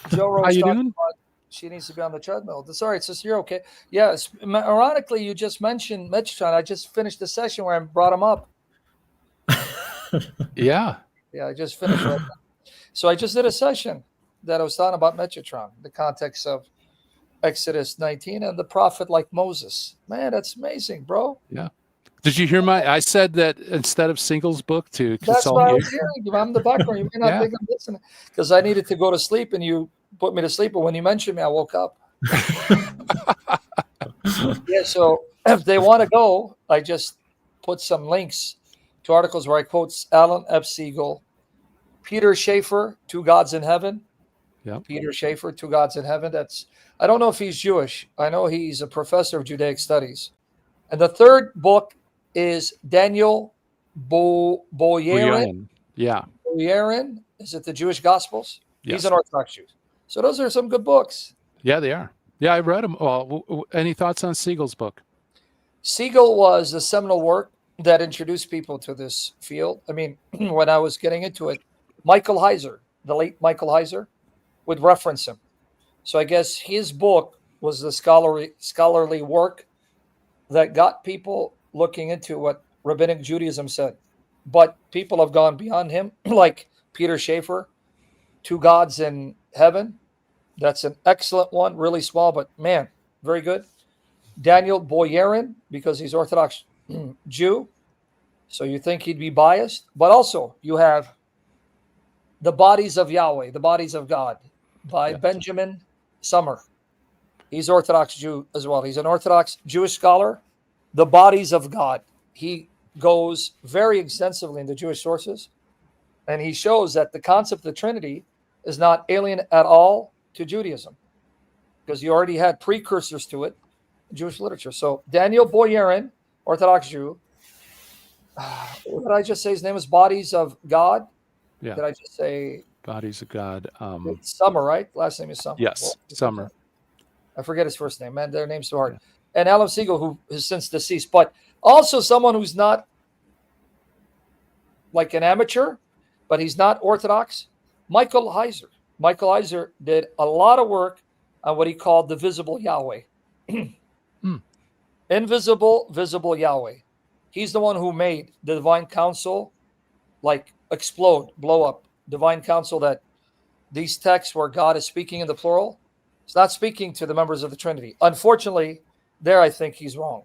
Joe Rose How you talking doing? about she needs to be on the treadmill. That's all right, sister. You're okay. Yeah. Ironically, you just mentioned Michuta. I just finished the session where I brought him up. Yeah. Yeah, I just finished. Right now. So I just did a session that I was talking about Metatron, the context of Exodus 19 and the prophet like Moses. Man, that's amazing, bro. Yeah. Did you hear I said that instead of singles book to That's consult what I you? was hearing. I'm the background. You may not Yeah. think I'm listening because I needed to go to sleep and you put me to sleep. But when you mentioned me, I woke up. Yeah. So if they want to go, I just put some links to articles where I quote Alan F. Siegel, Peter Schaeffer, Two Gods in Heaven. Yeah. Peter Schaeffer, Two Gods in Heaven. I don't know if he's Jewish. I know he's a professor of Judaic studies. And the third book is Daniel Boyarin. Yeah. Boyarin. Is it the Jewish Gospels? Yes. He's an Orthodox Jew. So those are some good books. Yeah, they are. Yeah, I read them. Well, any thoughts on Siegel's book? Siegel was the seminal work that introduced people to this field. I mean, when I was getting into it, Michael Heiser, the late Michael Heiser, would reference him. So I guess his book was the scholarly work that got people looking into what Rabbinic Judaism said. But people have gone beyond him, like Peter Schaeffer, Two Gods in Heaven. That's an excellent one, really small, but man, very good. Daniel Boyarin, because he's Orthodox Jew. So you think he'd be biased. But also you have The Bodies of Yahweh, The Bodies of God by Benjamin Summer. He's Orthodox Jew as well. He's an Orthodox Jewish scholar. The Bodies of God. He goes very extensively into Jewish sources. And he shows that the concept of the Trinity is not alien at all to Judaism, because you already had precursors to it in Jewish literature. So Daniel Boyarin, Orthodox Jew. What did I just say? His name is Bodies of God. Yeah. Did I just say Bodies of God? Summer, right? Last name is Summer. Yes, Well, Summer. I forget his first name, man. Their name's too hard. Yeah. And Alan Siegel, who is since deceased, but also someone who's not like an amateur, but he's not Orthodox. Michael Heiser. Michael Heiser did a lot of work on what he called the visible Yahweh. Invisible, visible Yahweh. He's the one who made the divine council like explode, blow up. Divine council, that these texts where God is speaking in the plural, it's not speaking to the members of the Trinity. Unfortunately, there I think he's wrong,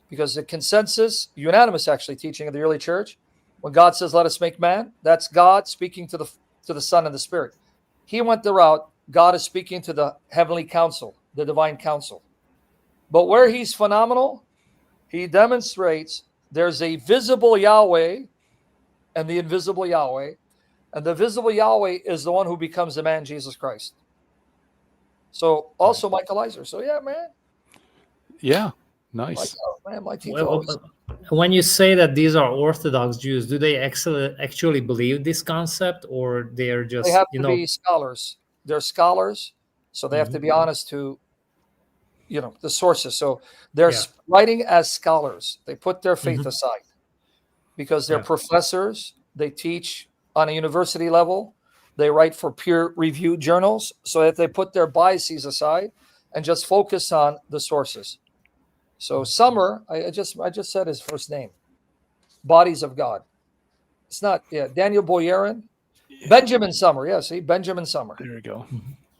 because the consensus, unanimous actually teaching of the early church, when God says, "Let us make man," that's God speaking to the Son and the Spirit. He went the route, God is speaking to the heavenly council, the divine council. But where he's phenomenal, he demonstrates there's a visible Yahweh and the invisible Yahweh. And the visible Yahweh is the one who becomes the man, Jesus Christ. So also Michael Heiser. So yeah, man. Yeah, nice. My teeth when you say that these are Orthodox Jews, do they actually believe this concept, or they're just, they have to be scholars? They're scholars, so they have to be honest to, the sources. So they're writing as scholars. They put their faith aside because they're professors. They teach on a university level. They write for peer-reviewed journals, so that they put their biases aside and just focus on the sources. So Summer, I just said his first name. Bodies of God. It's not, Daniel Boyarin. Benjamin Summer, Benjamin Summer. There you go.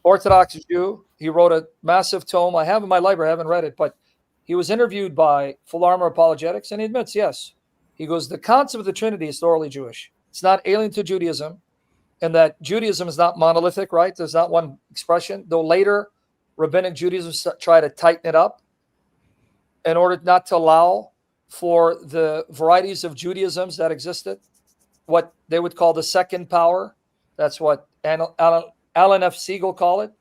Orthodox Jew. He wrote a massive tome. I have in my library. I haven't read it, but he was interviewed by Full Armor Apologetics, and he admits, yes. He goes, the concept of the Trinity is thoroughly Jewish. It's not alien to Judaism, and that Judaism is not monolithic, right? There's not one expression, though later Rabbinic Judaism try to tighten it up in order not to allow for the varieties of Judaisms that existed, what they would call the second power. That's what Alan F. Siegel call it,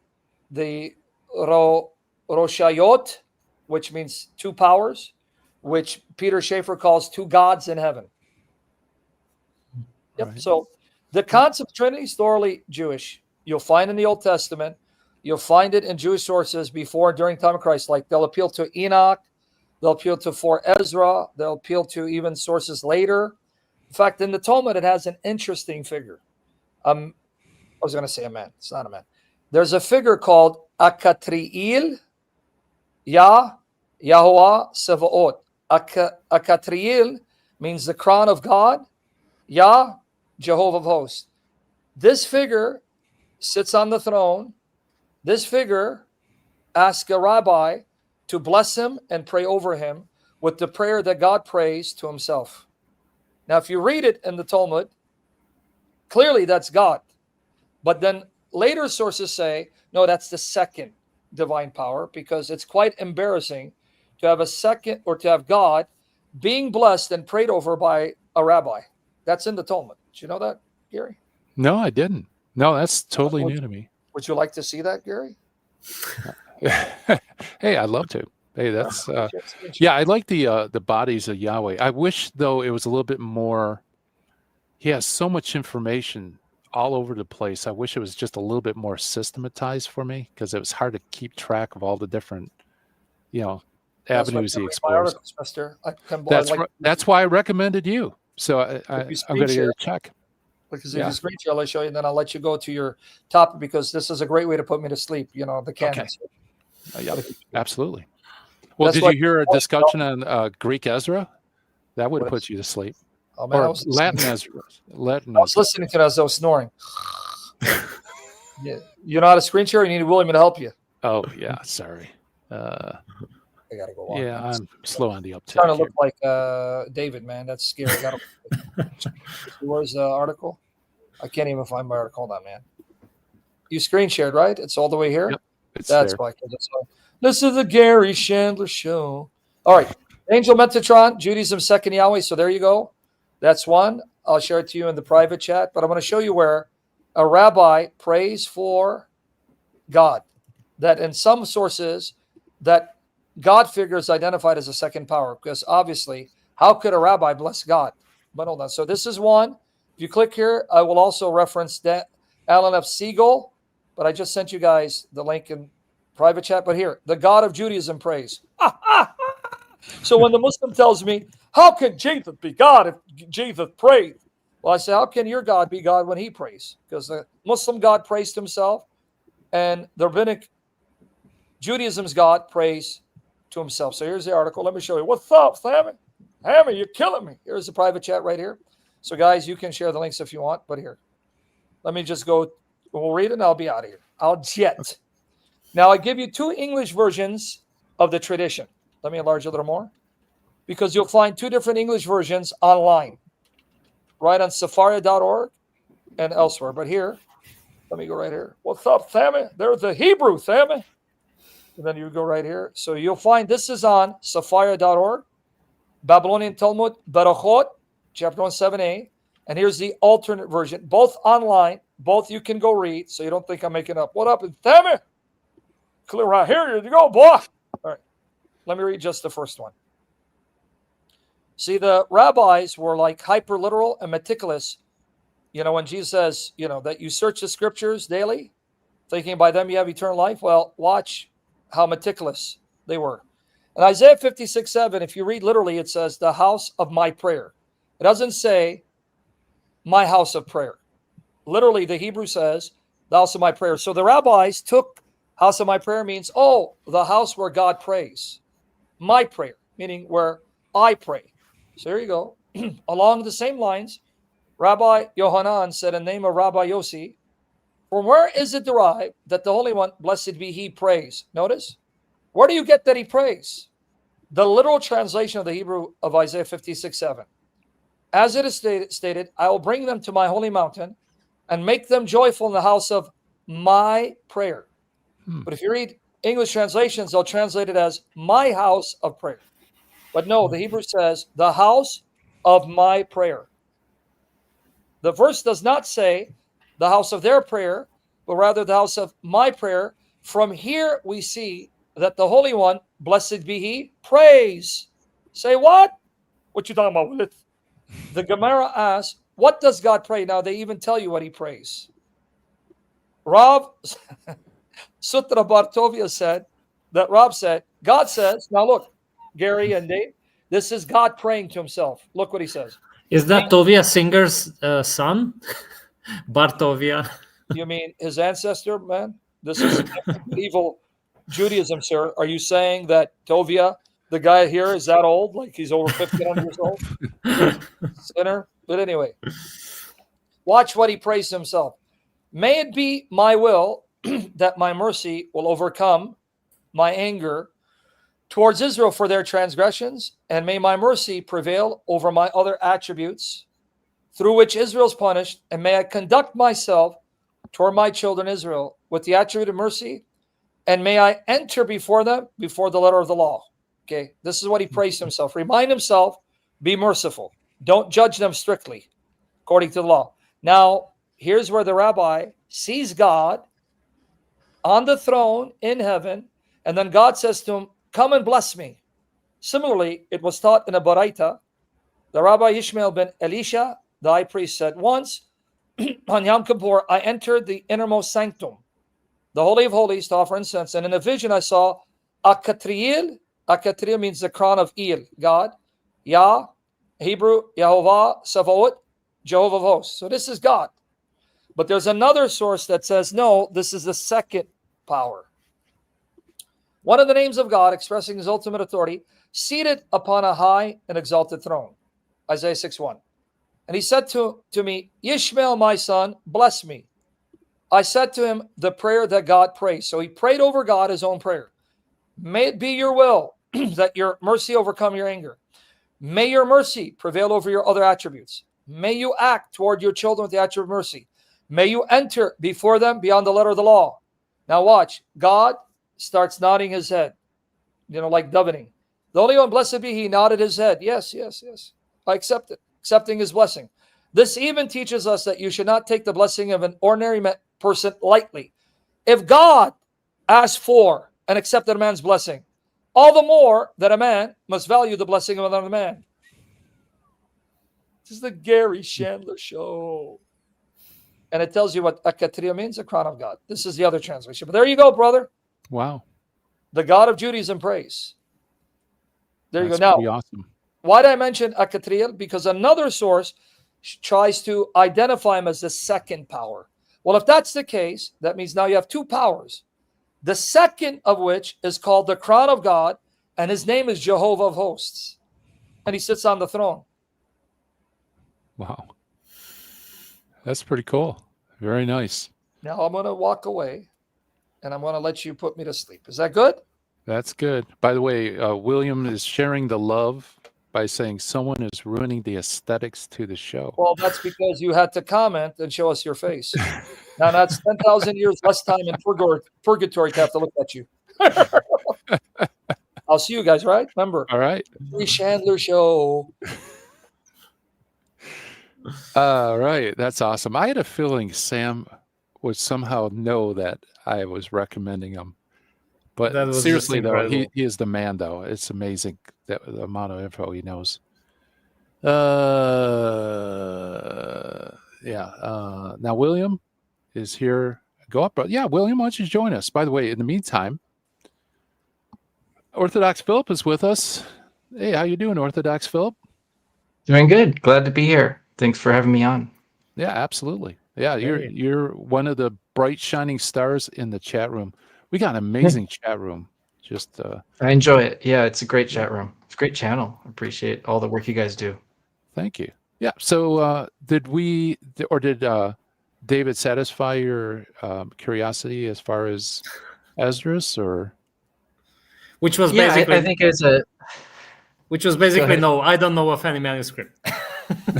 the Roshayot, which means two powers, which Peter Schaeffer calls two gods in heaven. Yep. Right. So the concept of Trinity is thoroughly Jewish. You'll find in the Old Testament You'll find it in Jewish sources before and during time of Christ. Like they'll appeal to Enoch, they'll appeal to 4 Ezra, they'll appeal to even sources later. In fact, in the Talmud, it has an interesting figure. I was going to say a man. It's not a man. There's a figure called Akatriil Yah Yahuwah Sevaot. Akatriil means the crown of God. Yah, Jehovah of hosts. This figure sits on the throne. This figure asks a rabbi to bless him and pray over him with the prayer that God prays to himself. Now, if you read it in the Talmud, clearly that's God. But then later sources say, no, that's the second divine power, because it's quite embarrassing to have a second, or to have God being blessed and prayed over by a rabbi. That's in the Talmud. Did you know that, Gary? No, I didn't. No, that's totally new to me. Would you like to see that, Gary? Hey, I'd love to. Hey, that's yeah, I like the bodies of Yahweh. I wish, though, it was a little bit more. He has so much information all over the place. I wish it was just a little bit more systematized for me, because it was hard to keep track of all the different, avenues he explores. That's why I recommended you. So I'm going to get a check. Because if you screen share, I'll show you, and then I'll let you go to your topic, because this is a great way to put me to sleep. The Canon. Okay. Yeah, absolutely. Well, did you hear a discussion on Greek Ezra? That would put you to sleep. Oh, man, or Latin Ezra. I was listening to that as I was snoring. You know how to screen share? You need William to help you. Oh, yeah. Sorry. I gotta go on. Yeah, I'm slow on the uptake. Trying to look like David, man. That's scary. Where's the article? I can't even find my article. Hold on, man. You screen shared, right? It's all the way here? Yep, that's why. This is the Gary Chandler Show. All right. Angel Metatron, Judaism, second Yahweh. So there you go. That's one. I'll share it to you in the private chat. But I'm going to show you where a rabbi prays for God. That in some sources, that God figure is identified as a second power, because obviously, how could a rabbi bless God? But hold on. So this is one. If you click here, I will also reference that Alan F. Siegel, but I just sent you guys the link in private chat. But here, the God of Judaism prays. So when the Muslim tells me, how can Jesus be God if Jesus prayed? Well, I say, how can your God be God when he prays? Because the Muslim God prays to himself, and the rabbinic Judaism's God prays to himself. So here's the article. Let me show you. What's up, Sammy? Hammy, you're killing me. Here's the private chat right here. So guys, you can share the links if you want, but here. Let me just go. We'll read it and I'll be out of here. I'll jet. Now I give you 2 English versions of the tradition. Let me enlarge a little more, because you'll find 2 different English versions online, right on Safaria.org and elsewhere. But here, let me go right here. What's up, Sammy? There's the Hebrew, Sammy. And then you go right here. So you'll find this is on Safaria.org, Babylonian Talmud, Berachot, chapter 1:7a. And here's the alternate version, both online, both you can go read, so you don't think I'm making up. What up, Sammy? Clear right here. Here you go, boy. All right. Let me read just the first one. See, the rabbis were like hyper literal and meticulous. When Jesus says, that you search the scriptures daily, thinking by them you have eternal life. Well, watch how meticulous they were. In Isaiah 56:7, if you read literally, it says, the house of my prayer. It doesn't say my house of prayer. Literally, the Hebrew says, the house of my prayer. So the rabbis took house of my prayer means, the house where God prays. My prayer, meaning where I pray. So here you go. Along the same lines, Rabbi Yohanan said in the name of Rabbi Yossi, from where is it derived that the Holy One, blessed be he, prays? Notice, where do you get that he prays? The literal translation of the Hebrew of Isaiah 56:7. As it is stated, I will bring them to my holy mountain and make them joyful in the house of my prayer. But if you read English translations, they'll translate it as my house of prayer. But no, the Hebrew says the house of my prayer. The verse does not say the house of their prayer, but rather the house of my prayer. From here we see that the Holy One, blessed be he, prays. Say what? What you talking about, Willis? The Gemara asks, what does God pray? Now they even tell you what he prays. Rav Sutra Bartovia said that Rob said, God says, now look, Gary and Dave, this is God praying to himself. Look what he says. Is that Tovia Singer's son? Bartovia. You mean his ancestor, man? This is medieval Judaism, sir. Are you saying that Tovia, the guy here, is that old? Like he's over 1,500 years old? Sinner? But anyway, watch what he prays to himself. May it be my will that my mercy will overcome my anger towards Israel for their transgressions, and may my mercy prevail over my other attributes through which Israel is punished, and may I conduct myself toward my children Israel with the attribute of mercy, and may I enter before them before the letter of the law. Okay, this is what he prays to himself. Remind himself, be merciful. Don't judge them strictly according to the law. Now, here's where the rabbi sees God on the throne in heaven, and then God says to him, come and bless me. Similarly, it was taught in a Baraita. The Rabbi Ishmael ben Elisha, the high priest, said, once on Yom Kippur, I entered the innermost sanctum, the Holy of Holies, to offer incense. And in a vision, I saw Akatriel. Akatriel means the crown of El, God. Yah, Hebrew, Yehovah, Savaot, Jehovah of hosts. So this is God. But there's another source that says, no, this is the second power. One of the names of God expressing his ultimate authority, seated upon a high and exalted throne. Isaiah 6:1. And he said to me, Ishmael, my son, bless me. I said to him the prayer that God prays. So he prayed over God his own prayer. May it be your will that your mercy overcome your anger. May your mercy prevail over your other attributes. May you act toward your children with the attribute of mercy. May you enter before them beyond the letter of the law. Now watch. God starts nodding his head, like davening. The Holy One, blessed be he, nodded his head. Yes, yes, yes. I accept it, accepting his blessing. This even teaches us that you should not take the blessing of an ordinary person lightly. If God asked for and accepted a man's blessing, all the more that a man must value the blessing of another man. This is the Gary Chandler Show. And it tells you what Akatria means, a crown of God. This is the other translation. But there you go, brother. Wow. The God of Judaism praise. There you go. That's pretty Now, awesome. why did I mention Akatriel? Because another source tries to identify him as the second power. Well, if that's the case, that means now you have two powers. The second of which is called the crown of God, and his name is Jehovah of hosts. And he sits on the throne. Wow. That's pretty cool. Very nice. Now I'm going to walk away, and I'm going to let you put me to sleep. Is that good? That's good. By the way, William is sharing the love by saying someone is ruining the aesthetics to the show. Well, that's because you had to comment and show us your face. Now that's 10,000 years less time in purgatory to have to look at you. I'll see you guys, right? Remember. All right. The Chandler Show. All right. That's awesome. I had a feeling Sam would somehow know that I was recommending him. But seriously, though, he is the man, though. It's amazing that the amount of info he knows. Now, William is here. Go up, bro. Yeah, William, why don't you join us? By the way, in the meantime, Orthodox Philip is with us. Hey, how you doing, Orthodox Philip? Doing good. Glad to be here. Thanks for having me on. Yeah, absolutely. Yeah, you're one of the bright shining stars in the chat room. We got an amazing chat room. Just I enjoy it. Yeah, it's a great chat room. It's a great channel. I appreciate all the work you guys do. Thank you. Yeah. So did David satisfy your curiosity as far as Esdras, or which was basically I think it's a which was basically no, I don't know of any manuscript.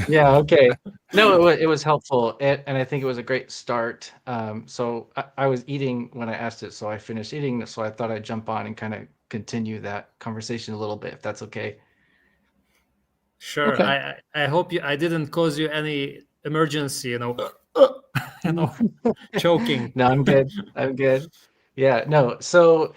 Yeah, okay. No, it was helpful, and I think it was a great start. So I was eating when I asked it, so I finished eating, so I thought I'd jump on and kind of continue that conversation a little bit, if that's okay. Sure. Okay. I hope I didn't cause you any emergency, choking. No, I'm good. I'm good. Yeah, no. So,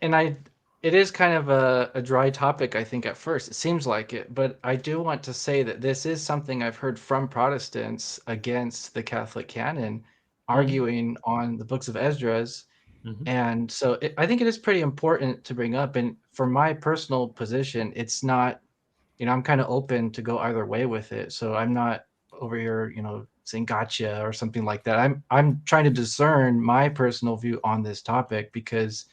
and it is kind of a dry topic, I think, at first. It seems like it. But I do want to say that this is something I've heard from Protestants against the Catholic canon, arguing on the books of Esdras And so I think it is pretty important to bring up. And for my personal position, it's not, I'm kind of open to go either way with it. So I'm not over here, saying gotcha or something like that. I'm trying to discern my personal view on this topic because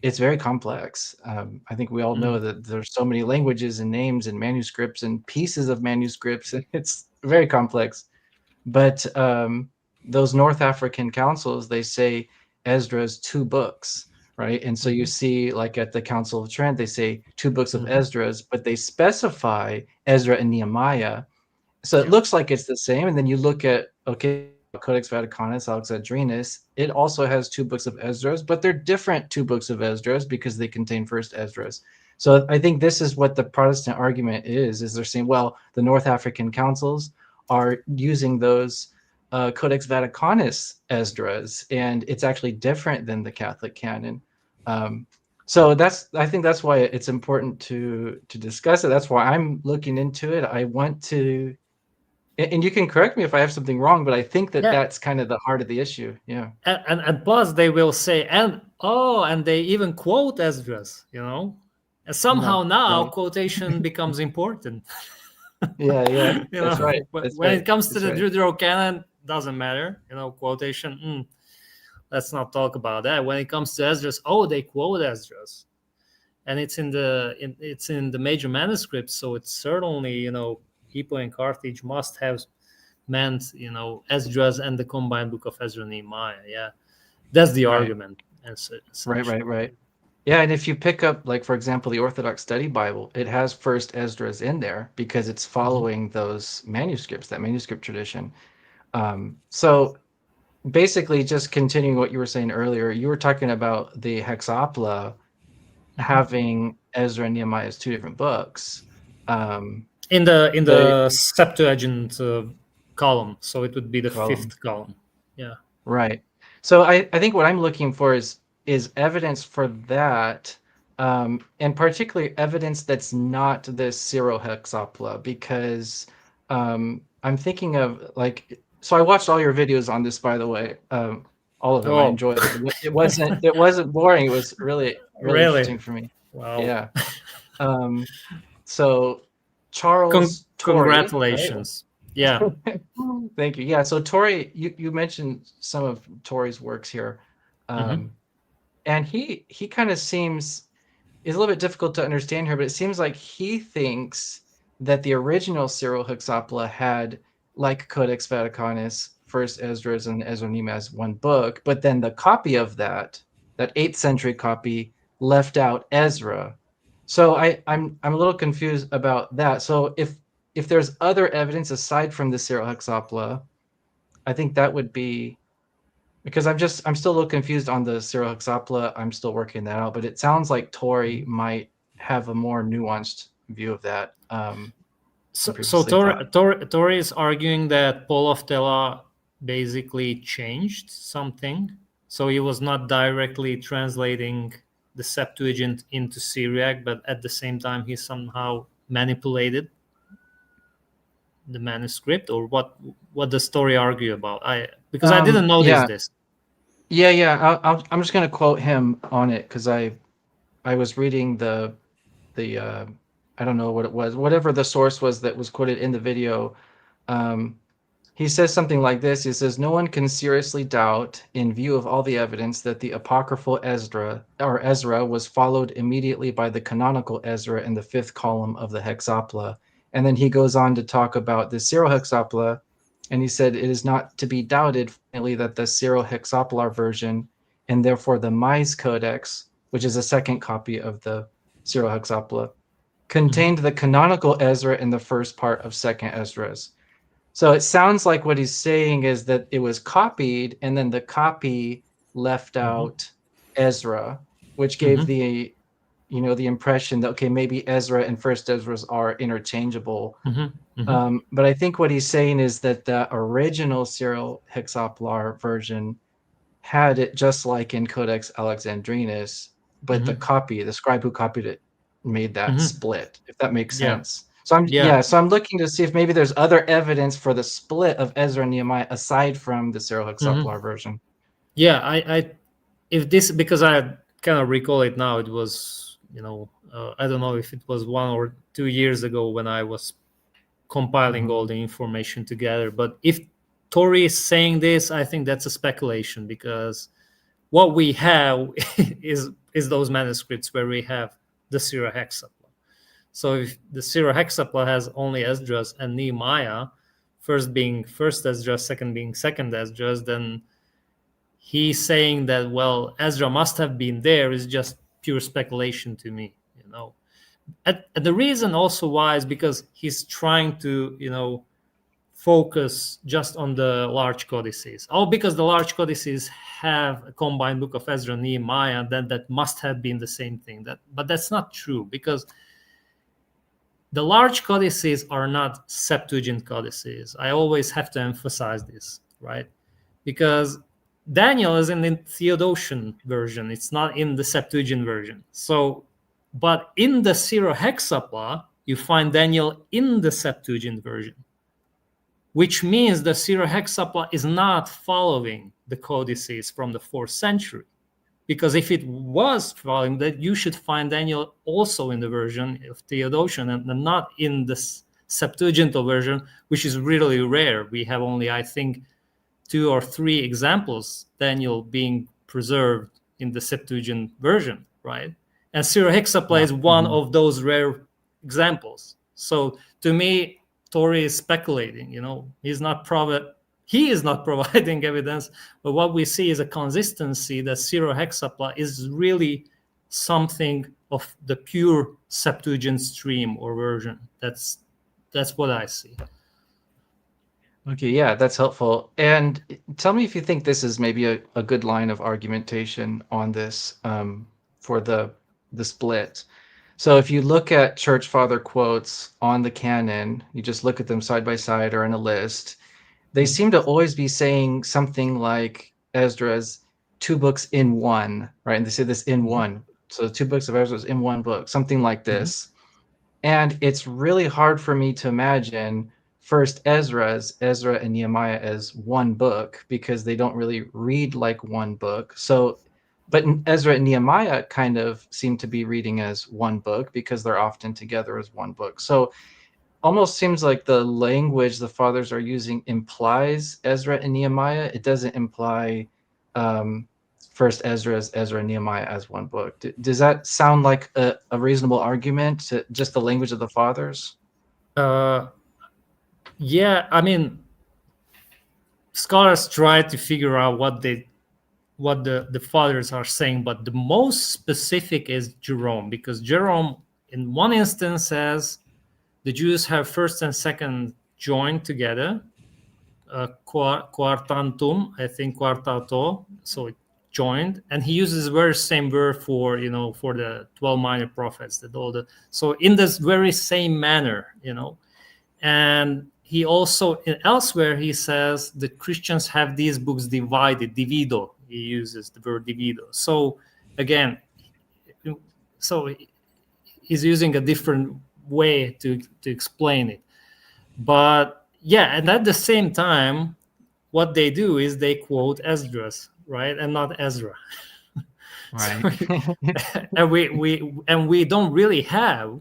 it's very complex. I think we all know that there's so many languages and names and manuscripts and pieces of manuscripts, and it's very complex. But those North African councils, they say Esdras 2 books, right? And so you see, like at the Council of Trent, they say 2 books of Esdras, but they specify Ezra and Nehemiah. So it looks like it's the same. And then you look at, Codex Vaticanus, Alexandrinus, it also has 2 books of Esdras, but they're different 2 books of Esdras because they contain first Esdras. So I think this is what the Protestant argument is they're saying, well, the North African councils are using those Codex Vaticanus Esdras, and it's actually different than the Catholic canon. So I think that's why it's important to discuss it. That's why I'm looking into it. I want to, and you can correct me if I have something wrong, but I think that that's kind of the heart of the issue. Yeah. And plus they will say, and they even quote Esdras, and somehow now quotation becomes important. Yeah, that's right. But when it comes to the Deuterocanon, doesn't matter, quotation. Let's not talk about that. When it comes to Esdras, they quote Esdras, and it's in the major manuscripts. So it's certainly, people in Carthage must have meant, Esdras and the combined book of Ezra and Nehemiah. Yeah, that's the argument. Right. Yeah, and if you pick up, like, for example, the Orthodox Study Bible, it has first Esdras in there because it's following those manuscripts, that manuscript tradition. So basically, just continuing what you were saying earlier, you were talking about the Hexapla having Ezra and Nehemiah as 2 different books. In the Septuagint column, so it would be the 5th column. Yeah. Right. So I think what I'm looking for is evidence for that, and particularly evidence that's not the Syro-Hexapla, because I'm thinking of, like, so I watched all your videos on this, by the way, all of them. I enjoyed it. It wasn't boring. It was really interesting for me. Wow. Yeah. So Charles congratulations. Right? Yeah. Thank you. Yeah. So Torrey, you mentioned some of Torrey's works here. And he kind of seems, is a little bit difficult to understand here, but it seems like he thinks that the original Syro-Hexapla had, like Codex Vaticanus, first Esdras and Ezra and Nehemiah as 1 book, but then the copy of that 8th century copy left out Ezra. So I'm a little confused about that. So if there's other evidence aside from the Syro-Hexapla, I think that would be, because I'm still a little confused on the Syro-Hexapla. I'm still working that out, but it sounds like Torrey might have a more nuanced view of that. So Torrey is arguing that Paul of Tela basically changed something. So he was not directly translating the Septuagint into Syriac, but at the same time he somehow manipulated the manuscript, or what does Torrey argue about? Because I didn't notice this. Yeah. I'm just going to quote him on it because I was reading the I don't know what it was, whatever the source was that was quoted in the video. He says something like this. He says, "No one can seriously doubt, in view of all the evidence, that the apocryphal Ezra was followed immediately by the canonical Ezra in the 5th column of the Hexapla." And then he goes on to talk about the Syro-Hexapla, and he said, "It is not to be doubted, finally, that the Syro-Hexaplar version, and therefore the Mise Codex, which is a 2nd copy of the Syro-Hexapla, contained the canonical Ezra in the first part of 2nd Esdras." So it sounds like what he's saying is that it was copied, and then the copy left out Ezra, which gave the impression that, okay, maybe Ezra and first Esdras are interchangeable. But I think what he's saying is that the original Syro-Hexaplar version had it just like in Codex Alexandrinus, but the scribe who copied it made that split, if that makes sense. So I'm looking to see if maybe there's other evidence for the split of Ezra and Nehemiah aside from the Syro-Hexaplar version. Yeah, if this, because I kind of recall it now, it was, I don't know if it was 1 or 2 years ago when I was compiling all the information together. But if Tori is saying this, I think that's a speculation, because what we have is those manuscripts where we have the Syro-Hexapla. So if the Syro-Hexapla has only Esdras and Nehemiah, first being first Esdras, second being second Esdras, then he's saying that, well, Ezra must have been there is just pure speculation to me, And the reason also why is because he's trying to, focus just on the large codices. Because the large codices have a combined book of Ezra and Nehemiah, then that must have been the same thing. But that's not true, because the large codices are not Septuagint codices. I always have to emphasize this, right? Because Daniel is in the Theodosian version. It's not in the Septuagint version. So, but in the Syro-Hexapla, you find Daniel in the Septuagint version, which means the Syro-Hexapla is not following the codices from the 4th century. Because if it was following that, you should find Daniel also in the version of Theodosian and not in the Septuagintal version, which is really rare. We have only, I think, 2 or 3 examples, Daniel being preserved in the Septuagint version, right? And Syro-Hexapla is one of those rare examples. So to me, Tori is speculating, he is not providing evidence, but what we see is a consistency that Syro-Hexapla is really something of the pure Septuagint stream or version. That's what I see. Okay, yeah, that's helpful. And tell me if you think this is maybe a good line of argumentation on this for the split. So if you look at church father quotes on the canon, you just look at them side by side or in a list, they seem to always be saying something like Esdras, 2 books in one, right? And they say this in one. So 2 books of Esdras in one book, something like this. And it's really hard for me to imagine first Ezra and Nehemiah as one book, because they don't really read like one book. So, but Ezra and Nehemiah kind of seem to be reading as one book because they're often together as one book. So almost seems like the language the fathers are using implies Ezra and Nehemiah. It doesn't imply first Ezra and Nehemiah as one book. Does that sound like a reasonable argument to just the language of the fathers? Yeah, I mean, scholars try to figure out what the fathers are saying, but the most specific is Jerome, because Jerome in one instance says the Jews have first and second joined together, quartantum, I think quartato, so it joined, and he uses the very same word for the 12 minor prophets, so in this very same manner, and he also elsewhere he says the Christians have these books divided, divido. He uses the word divido. So again, he's using a different way to explain it. But yeah, and at the same time, what they do is they quote Esdras, right, and not Ezra. Right. And we don't really have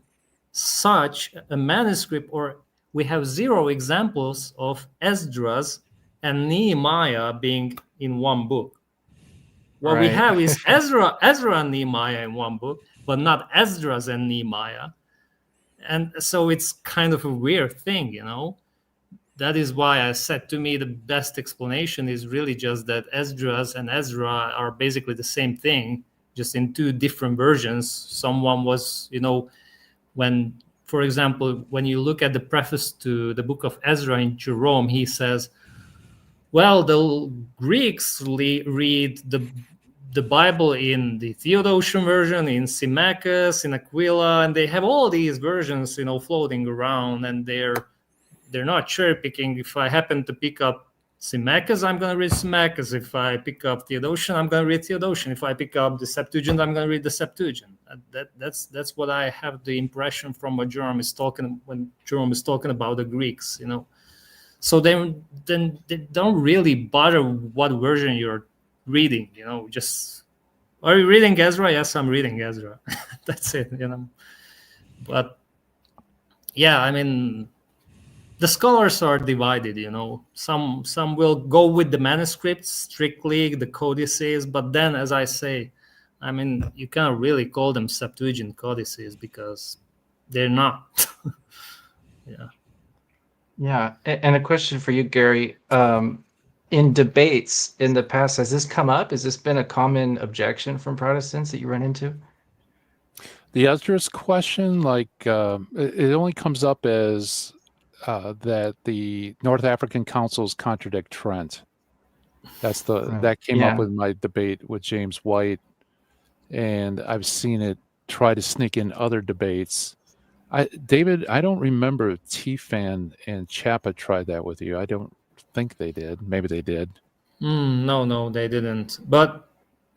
such a manuscript, or we have 0 examples of Esdras and Nehemiah being in one book. What we have is Ezra and Nehemiah in one book, but not Esdras and Nehemiah. And so it's kind of a weird thing, That is why I said, to me, the best explanation is really just that Esdras and Ezra are basically the same thing, just in 2 different versions. Someone was, when, for example, when you look at the preface to the book of Ezra in Jerome, he says, well, the Greeks read the Bible in the Theodosian version, in Symmachus, in Aquila, and they have all these versions, floating around, and they're not cherry picking. If I happen to pick up Symmachus, I'm going to read Symmachus. If I pick up Theodosian, I'm going to read Theodosian. If I pick up the Septuagint, I'm going to read the Septuagint. That's what I have the impression from what Jerome is talking when Jerome is talking about the Greeks. So then they don't really bother what version you're reading. Just Are you reading Ezra? Yes, I'm reading Ezra. That's it, But yeah, I mean, the scholars are divided. Some will go with the manuscripts strictly, the codices, but then, as I say, I mean, you can't really call them Septuagint codices because they're not. Yeah. Yeah, and a question for you, Gary. In debates in the past, has this come up? Has this been a common objection from Protestants that you run into? The Esdras question, it only comes up as that the North African councils contradict Trent. That came up with my debate with James White, and I've seen it try to sneak in other debates. David, I don't remember if T-Fan and Chapa tried that with you. I don't think they did. Maybe they did. No, they didn't. But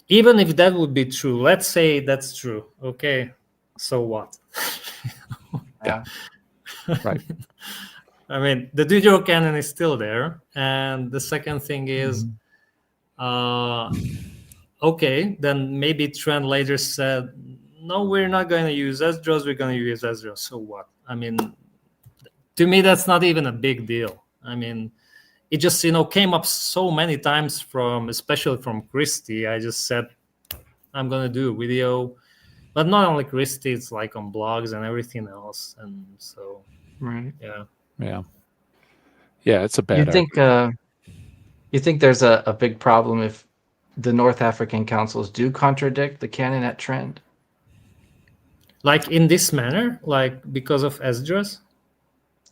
even if that would be true, let's say that's true. Okay, so what? Yeah. Right. I mean, the Deuterocanon is still there. And the second thing is, okay, then maybe Trent later said, no, we're not going to use Esdras, we're going to use Ezra. So what? I mean, to me, that's not even a big deal. I mean, it just, came up so many times especially from Christy. I just said, I'm going to do a video. But not only Christy, it's like on blogs and everything else. And so, right. Yeah, it's a bad You think there's a big problem if the North African councils do contradict the canon at Trent? Like in this manner, like because of Esdras?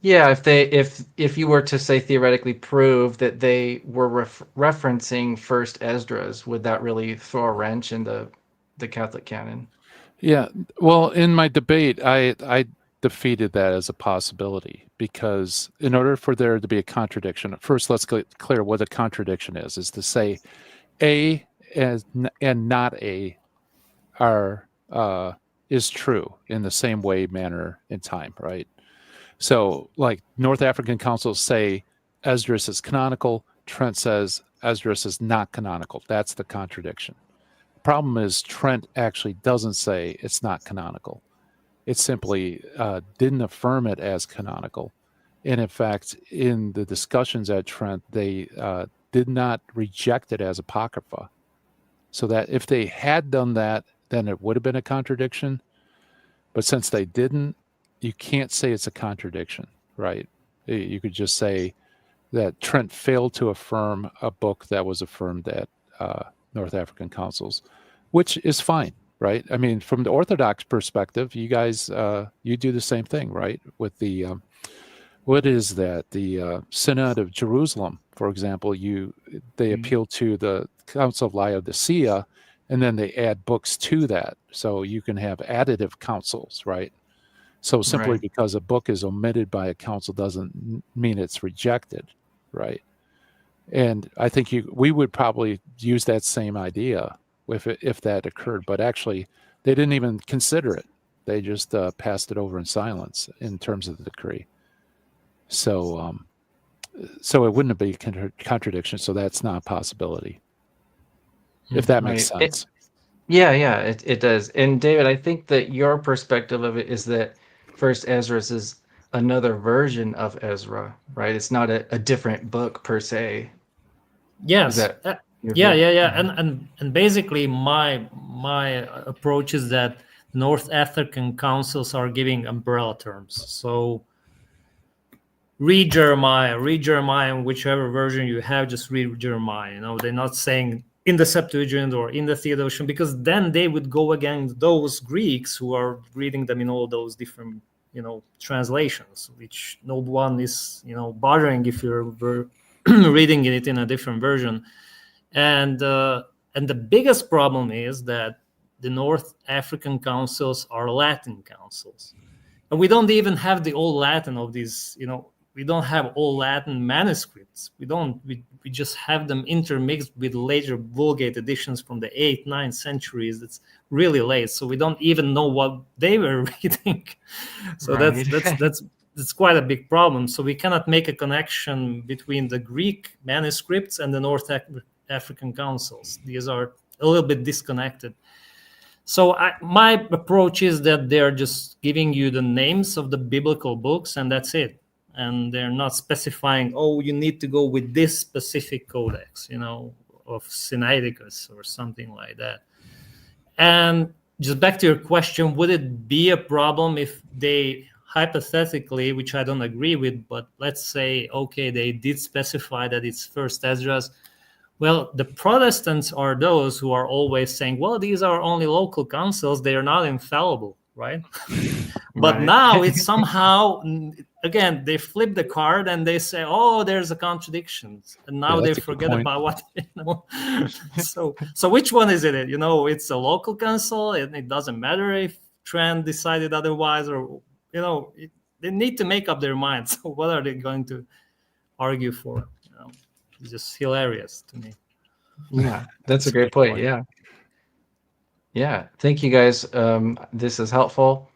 Yeah, if you were to say theoretically prove that they were referencing first Esdras, would that really throw a wrench in the Catholic canon? Yeah, well, in my debate, I defeated that as a possibility because in order for there to be a contradiction, first let's get clear what a contradiction is to say A and not A is true in the same way, manner, and time, right? So, like North African councils say Esdras is canonical, Trent says Esdras is not canonical. That's the contradiction. The problem is Trent actually doesn't say it's not canonical. It simply didn't affirm it as canonical. And in fact, in the discussions at Trent, they did not reject it as Apocrypha. So that if they had done that, then it would have been a contradiction. But since they didn't, you can't say it's a contradiction, right? You could just say that Trent failed to affirm a book that was affirmed at North African councils, which is fine, right? I mean, from the Orthodox perspective, you guys, you do the same thing, right? With the, what is that? The Synod of Jerusalem, for example, they appeal to the Council of Laodicea, and then they add books to that. So you can have additive councils, right? So simply because a book is omitted by a council doesn't mean it's rejected, right? And I think we would probably use that same idea if that occurred, but actually they didn't even consider it. They just passed it over in silence in terms of the decree. So so it wouldn't be a contradiction. So that's not a possibility, if that makes sense. It does. And David, I think that your perspective of it is that First Ezra is another version of Ezra, right? It's not a different book per se. Yes. And basically my approach is that North African councils are giving umbrella terms. So read Jeremiah, in whichever version you have, just read Jeremiah. They're not saying in the Septuagint or in the Theodotion, because then they would go against those Greeks who are reading them in all those different, translations, which no one is, bothering if you're reading it in a different version. And the biggest problem is that the North African councils are Latin councils. And we don't even have the old Latin of these, we don't have all Latin manuscripts. We just have them intermixed with later Vulgate editions from the 8th, 9th centuries. It's really late. So we don't even know what they were reading. So that's quite a big problem. So we cannot make a connection between the Greek manuscripts and the North African councils. These are a little bit disconnected. So my approach is that they're just giving you the names of the biblical books, and that's it. And they're not specifying, oh, you need to go with this specific codex, of Sinaiticus or something like that. And just back to your question, would it be a problem if they hypothetically, which I don't agree with, but let's say, okay, they did specify that it's first Esdras. Well, the Protestants are those who are always saying, well, these are only local councils. They are not infallible, right? But Right. Now it's somehow, again, they flip the card and they say, oh, there's a contradiction. And now they that's a good forget point. about what, So which one is it? It's a local council, and it doesn't matter if Trent decided otherwise, or, they need to make up their minds. So what are they going to argue for? It's just hilarious to me. Yeah, that's a great point. Yeah. Thank you, guys. This is helpful.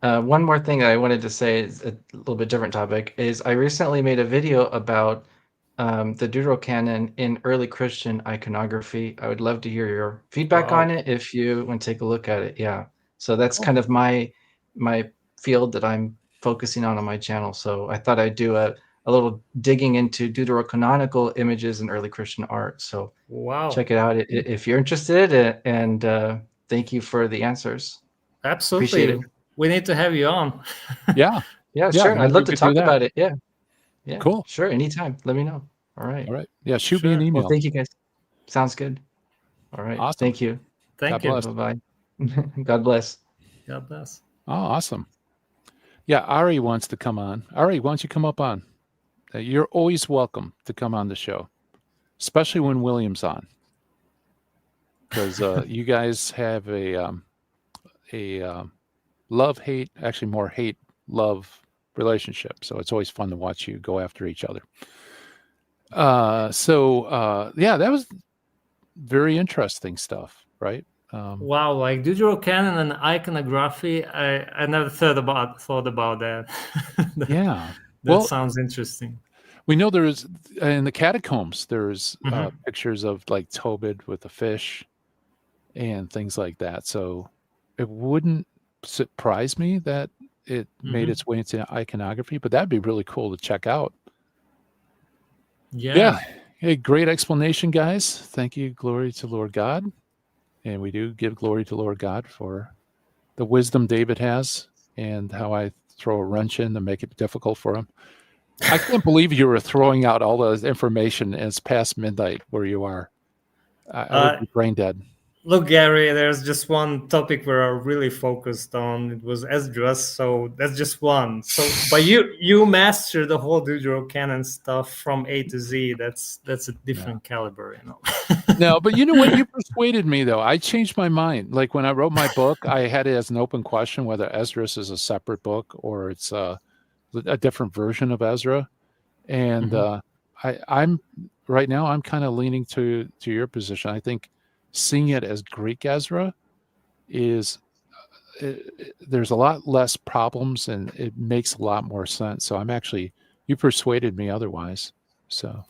One more thing I wanted to say is a little bit different topic. Is I recently made a video about the Deuterocanon in early Christian iconography. I would love to hear your feedback on it if you want to take a look at it. Yeah. So that's kind of my field that I'm focusing on my channel. So I thought I'd do a little digging into Deuterocanonical images in early Christian art. So check it out if you're interested. And thank you for the answers. Absolutely. Appreciate it. We need to have you on. Yeah. Yeah, sure. I'd love to talk about it. Yeah. Cool. Sure. Anytime. Let me know. All right. Yeah. Shoot me an email. Well, thank you, guys. Sounds good. All right. Awesome. Thank you. Thank you. Bye-bye. God bless. God bless. Oh, awesome. Yeah. Ari wants to come on. Ari, why don't you come up on? You're always welcome to come on the show, especially when William's on, because you guys have a love-hate, actually more hate-love relationship. So it's always fun to watch you go after each other. Yeah, that was very interesting stuff, right? Wow, like Deuterocanon and iconography, I never thought about that. Yeah. That sounds interesting. We know there's in the catacombs, there's pictures of like Tobit with a fish and things like that. So it wouldn't surprise me that it made its way into iconography, but that'd be really cool to check out. Yeah. Hey, great explanation, guys. Thank you. Glory to Lord God. And we do give glory to Lord God for the wisdom David has and how I throw a wrench in to make it difficult for him. I can't believe you were throwing out all the information and it's past midnight where you are. I would be brain dead. Look, Gary, there's just one topic where I really focused on. It was Esdras, so that's just one. So, but you mastered the whole Deuterocanon stuff from A to Z. That's a different caliber, No, but you know what? You persuaded me, though. I changed my mind. Like when I wrote my book, I had it as an open question whether Esdras is a separate book or it's a different version of Ezra. And I'm right now, I'm kind of leaning to your position. I think seeing it as Greek Ezra is there's a lot less problems and it makes a lot more sense. So you persuaded me otherwise. So,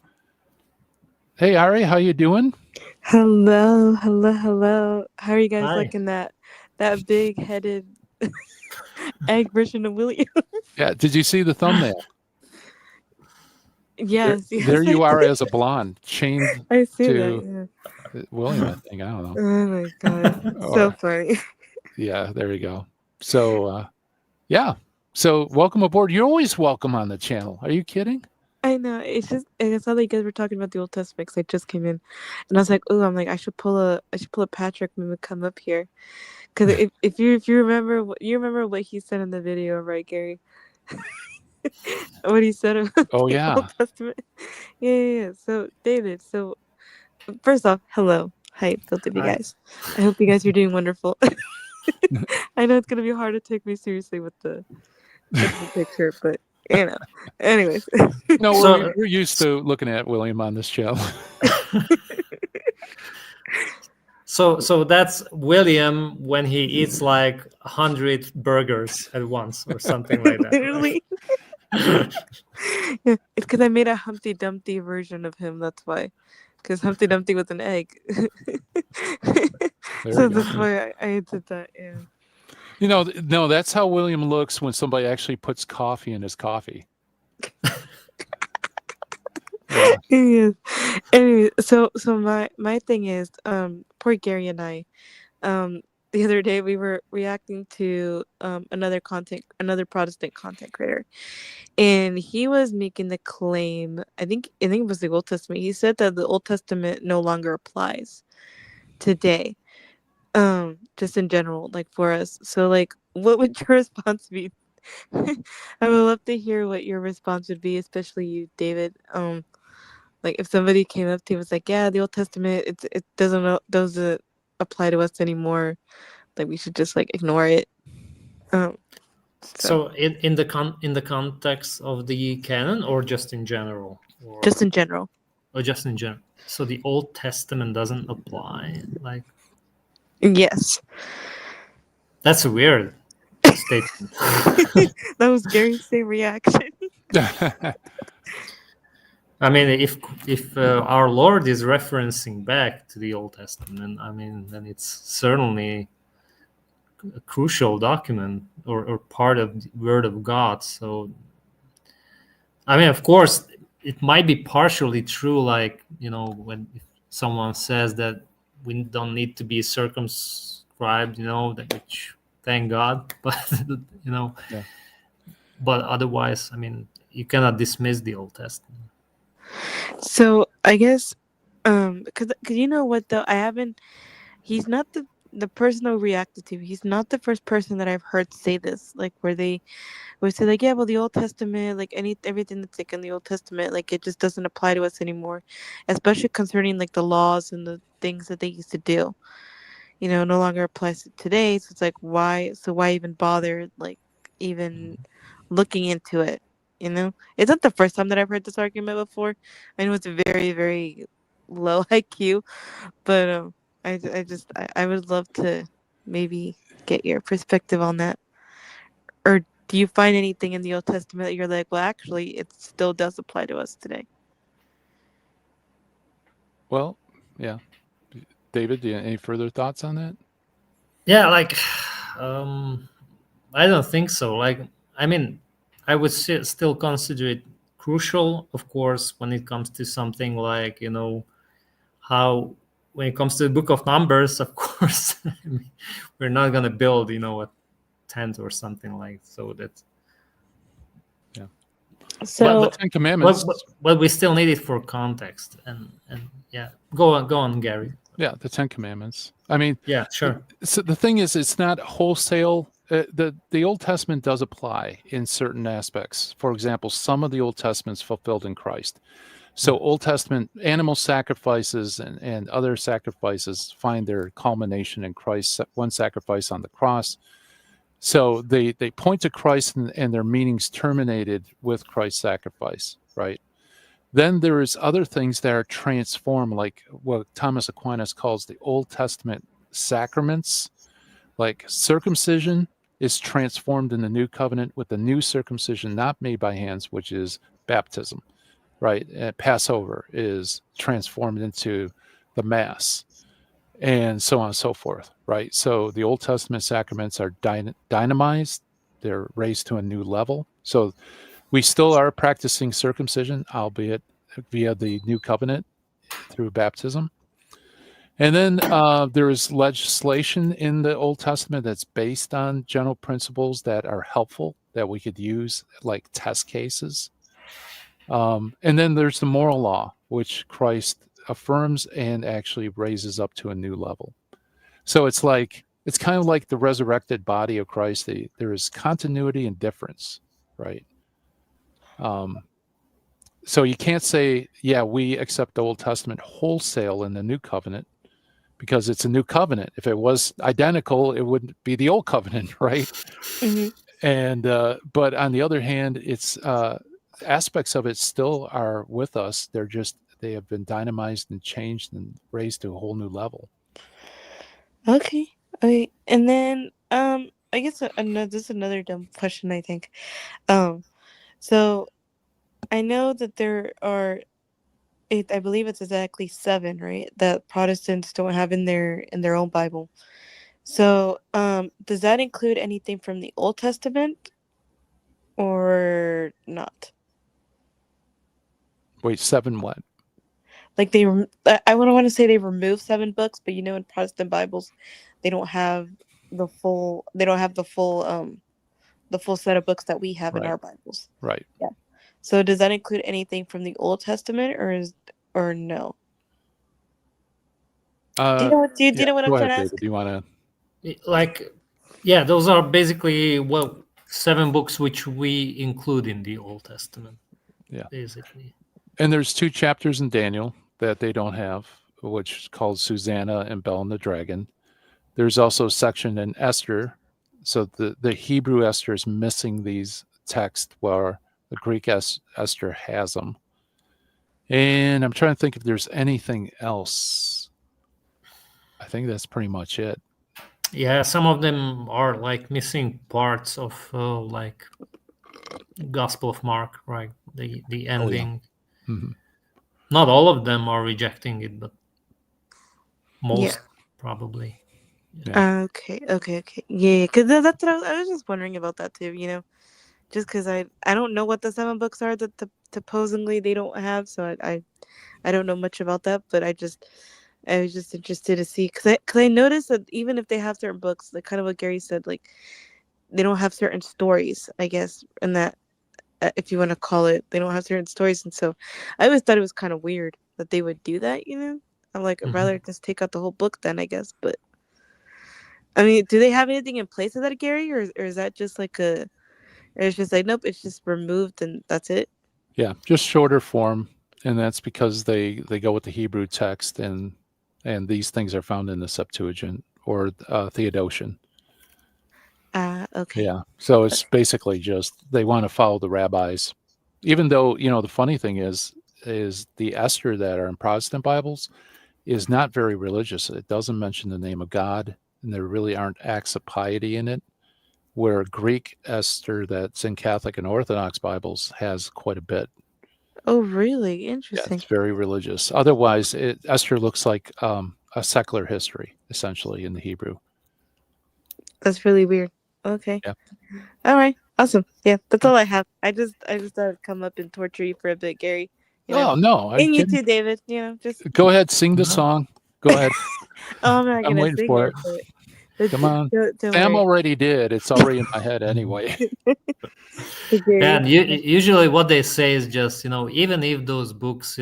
hey, Ari, how you doing? Hello. How are you guys Hi. liking that big-headed egg version of William? Yeah. Did you see the thumbnail? Yes. There you are as a blonde chained I see to that. William, I think. I don't know. Oh my god, so funny. Yeah, there you go. So, So welcome aboard. You're always welcome on the channel. Are you kidding? I know. It's just I saw that you guys were talking about the Old Testament because I just came in, and I was like, "Oh, I should pull a Patrick when we come up here," because if you remember what he said in the video, right, Gary? What he said about the Old Testament. Yeah. So David, first off, hello. Hi, both of you guys. I hope you guys are doing wonderful. I know it's gonna be hard to take me seriously with the picture, but anyways. No, we're used to looking at William on this channel. So that's William when he eats like 100 burgers at once or something like that. Literally. Yeah, it's because I made a Humpty Dumpty version of him. That's why. because Humpty Dumpty was an egg. There So we go. that's why I did that. Yeah. You know, no, that's how William looks when somebody actually puts coffee in his coffee. Yeah. Yes. Anyway, so my thing is, poor Gary and I, the other day we were reacting to another Protestant content creator, and he was making the claim. I think it was the Old Testament. He said that the Old Testament no longer applies today. Just in general, like for us. So like, what would your response be? I would love to hear what your response would be, especially you, David. Like if somebody came up to you and was like, "Yeah, the Old Testament, it doesn't apply to us anymore. Like we should just like ignore it." So in the context of the canon, or just in general, or just in general. just in general. So the Old Testament doesn't apply. Like, Yes. that's a weird statement. That was Gary's same reaction. I mean, if our Lord is referencing back to the Old Testament, I mean, then it's certainly a crucial document or part of the Word of God. So, I mean, of course, it might be partially true, like, you know, when someone says that we don't need to be circumscribed, you know, which thank God, but you know, Yeah. But otherwise, I mean, you cannot dismiss the Old Testament. So I guess, because you know what though, he's not the person who reacted to. He's not the first person that I've heard say this, like where they would say like, yeah, well, the Old Testament, like everything that's like in the Old Testament, like it just doesn't apply to us anymore, especially concerning like the laws and the things that they used to do. You know, no longer applies to today. So it's like, why even bother like even looking into it? You know, it's not the first time that I've heard this argument before. I know it's very, very low IQ, but I would love to maybe get your perspective on that. Or do you find anything in the Old Testament that you're like, well, actually, it still does apply to us today? Well, yeah. David, do you have any further thoughts on that? Yeah, like, I don't think so. Like, I mean, I would still consider it crucial, of course, when it comes to something like, you know, how when it comes to the Book of Numbers, of course, I mean, we're not gonna build, you know, a tent or something like so that. Yeah. So the Ten Commandments. But we still need it for context, and yeah, go on, Gary. Yeah, the Ten Commandments. I mean, yeah, sure. So the thing is, it's not wholesale. The Old Testament does apply in certain aspects. For example, some of the Old Testament's fulfilled in Christ. So Old Testament animal sacrifices and other sacrifices find their culmination in Christ's one sacrifice on the cross. So they point to Christ and their meanings terminated with Christ's sacrifice, right? Then there is other things that are transformed, like what Thomas Aquinas calls the Old Testament sacraments. Like circumcision is transformed in the new covenant with the new circumcision not made by hands, which is baptism, right? And Passover is transformed into the Mass, and so on and so forth, right? So the Old Testament sacraments are dynamized, they're raised to a new level. So we still are practicing circumcision, albeit via the new covenant through baptism. And then there is legislation in the Old Testament that's based on general principles that are helpful that we could use, like test cases. And then there's the moral law, which Christ affirms and actually raises up to a new level. So it's kind of like the resurrected body of Christ. There is continuity and difference, right? So you can't say, yeah, we accept the Old Testament wholesale in the new covenant, because it's a new covenant. If it was identical, it wouldn't be the old covenant, right? Mhm. And but on the other hand, it's aspects of it still are with us. They have been dynamized and changed and raised to a whole new level. Okay. And then I guess this is another dumb question, I think. So I know that there are I believe it's exactly 7, right? That Protestants don't have in their own Bible. So, does that include anything from the Old Testament or not? Wait, 7 what? Like I wouldn't want to say they removed 7 books, but in Protestant Bibles, they don't have the full. They don't have the full set of books that we have in Right. our Bibles. Right. Yeah. So does that include anything from the Old Testament or no? Do you know what? Do you know what I'm Go trying ahead, to David. ask? Do you want to? Like, yeah, those are basically 7 books which we include in the Old Testament. Yeah. Basically. And there's 2 chapters in Daniel that they don't have, which is called Susanna and Bel and the Dragon. There's also a section in Esther. So the Hebrew Esther is missing these texts where the Greek Esther has them. And I'm trying to think if there's anything else. I think that's pretty much it. Yeah, some of them are like missing parts of like Gospel of Mark, right? The ending. Mm-hmm. Not all of them are rejecting it, but most Yeah. probably. Okay. Yeah, because that's what I was just wondering about that too. Just because I don't know what the 7 books are that supposedly they don't have, so I don't know much about that, but I was just interested to see because I noticed that even if they have certain books, like kind of what Gary said, like they don't have certain stories, I guess, and that if you want to call it, they don't have certain stories, and so I always thought it was kind of weird that they would do that. I'm like, I'd rather just take out the whole book then, I guess. But I mean, do they have anything in place of that, Gary, or is that just like or it's just like nope, it's just removed and that's it? Yeah, just shorter form, and that's because they go with the Hebrew text, and these things are found in the Septuagint or Theodotion. Okay. Yeah, so it's basically just they want to follow the rabbis, even though the funny thing is the Esther that are in Protestant Bibles is not very religious. It doesn't mention the name of God, and there really aren't acts of piety in it. Where Greek Esther that's in Catholic and Orthodox Bibles has quite a bit. Oh, really? Yeah, Interesting. it's very religious. Otherwise, Esther looks like a secular history, essentially, in the Hebrew. That's really weird. Okay. Yeah. All right. Awesome. Yeah, that's all I have. I just thought I'd come up and torture you for a bit, Gary. Oh no, And you too, David. Just go ahead, sing the song. Go ahead. Oh, I'm not I'm gonna waiting sing for it. it. But Come on. don't Sam worry. already did. It's already in my head anyway. And usually what they say is just, even if those books,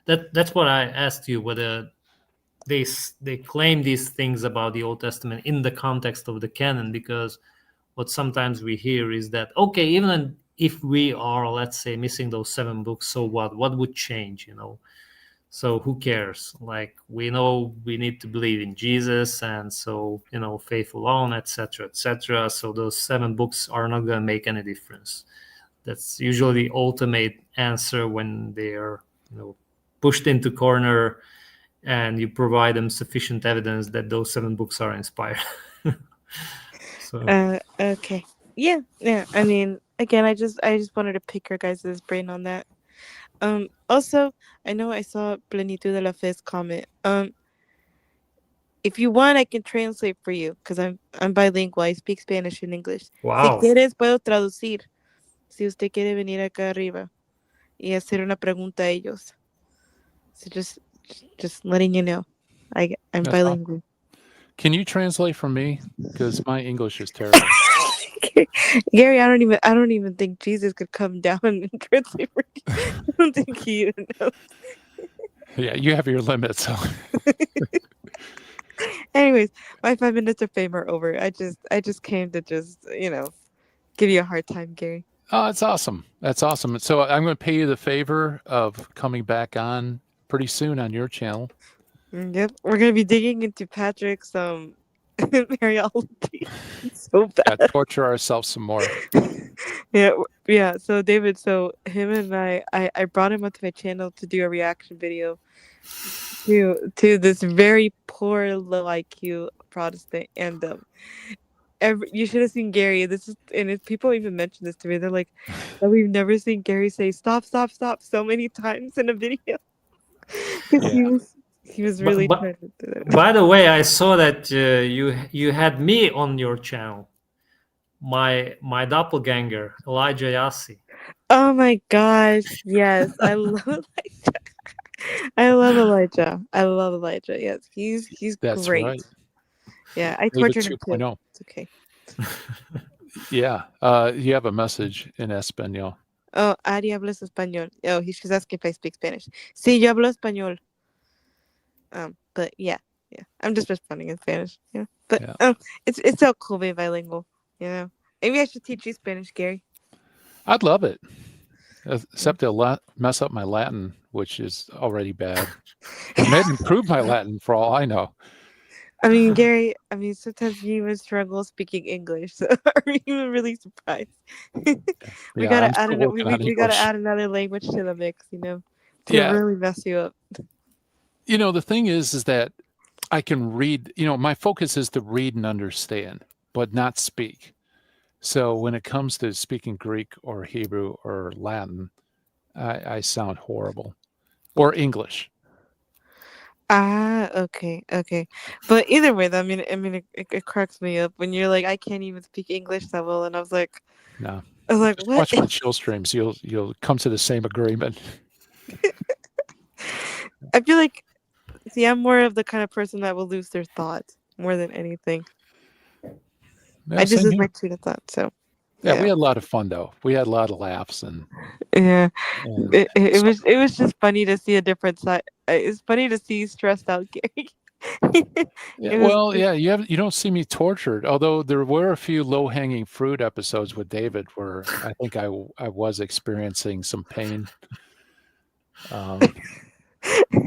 that's what I asked you, whether they claim these things about the Old Testament in the context of the canon, because what sometimes we hear is that, okay, even if we are, let's say, missing those 7 books, so what would change, so who cares? Like, we know we need to believe in Jesus, and so faith alone, etc. So those 7 books are not going to make any difference. That's usually the ultimate answer when they are pushed into corner and you provide them sufficient evidence that those 7 books are inspired. So okay. Yeah. I mean, again, I just wanted to pick your guys' brain on that. Also, I know I saw Plenitud de la Fe's comment. If you want, I can translate for you because I'm bilingual. I speak Spanish and English. wow. Si quieres, puedo traducir. Si usted quiere venir acá arriba y hacer una pregunta a ellos. So just letting you know, I'm That's bilingual. awesome. Can you translate for me? Because my English is terrible. Gary, I don't even think Jesus could come down and translate for you. I don't think he even knows. Yeah, you have your limits. So. Anyways, my 5 minutes of fame are over. I just came to just give you a hard time, Gary. Oh, that's awesome. That's awesome. So I'm going to pay you the favor of coming back on pretty soon on your channel. Yep, we're gonna be digging into Patrick's Mariology so bad. Yeah, torture ourselves some more. yeah. So David, him and I brought him onto my channel to do a reaction video to this very poor low IQ Protestant, and you should have seen Gary. People even mentioned this to me. They're like, that we've never seen Gary say stop so many times in a video. Because Yeah. he was But- really but- trying to do that. By the way, I saw that you had me on your channel. My doppelganger, Elijah Yassi. Oh my gosh, yes, I love Elijah. I love Elijah. I love Elijah. Yes, he's That's great. right. Yeah, I David tortured him too. 2.0. It's okay. Yeah. You have a message in Espanol. Oh, Ari hablas español. Oh, she's asking if I speak Spanish. Sí, yo hablo español. But yeah. I'm just responding in Spanish. Yeah, but Yeah. it's so cool being bilingual. You know, maybe I should teach you Spanish, Gary. I'd love it. Except it'll mess up my Latin, which is already bad. It may improve my Latin for all I know. I mean, Gary. I mean, sometimes you even struggle speaking English. So are you even really surprised? we Yeah, gotta I'm add still working on we gotta English. add another language to the mix. You know, to Yeah. really mess you up. You know, the thing is that I can read, my focus is to read and understand, but not speak. So when it comes to speaking Greek or Hebrew or Latin, I sound horrible. Or English. Ah, okay. But either way, though, I mean, it cracks me up when you're like, I can't even speak English that well, and I was like, No. what? Watch my chill streams. You'll come to the same agreement. I feel like, see, I'm more of the kind of person that will lose their thoughts more than anything. Yeah, I just same lose here. my train of thought. So Yeah, we had a lot of fun though. We had a lot of laughs and yeah, and it was just funny to see a different side. It's funny to see stressed out Gary. yeah, It was- well, yeah, you don't see me tortured. Although there were a few low hanging fruit episodes with David where I think I was experiencing some pain. I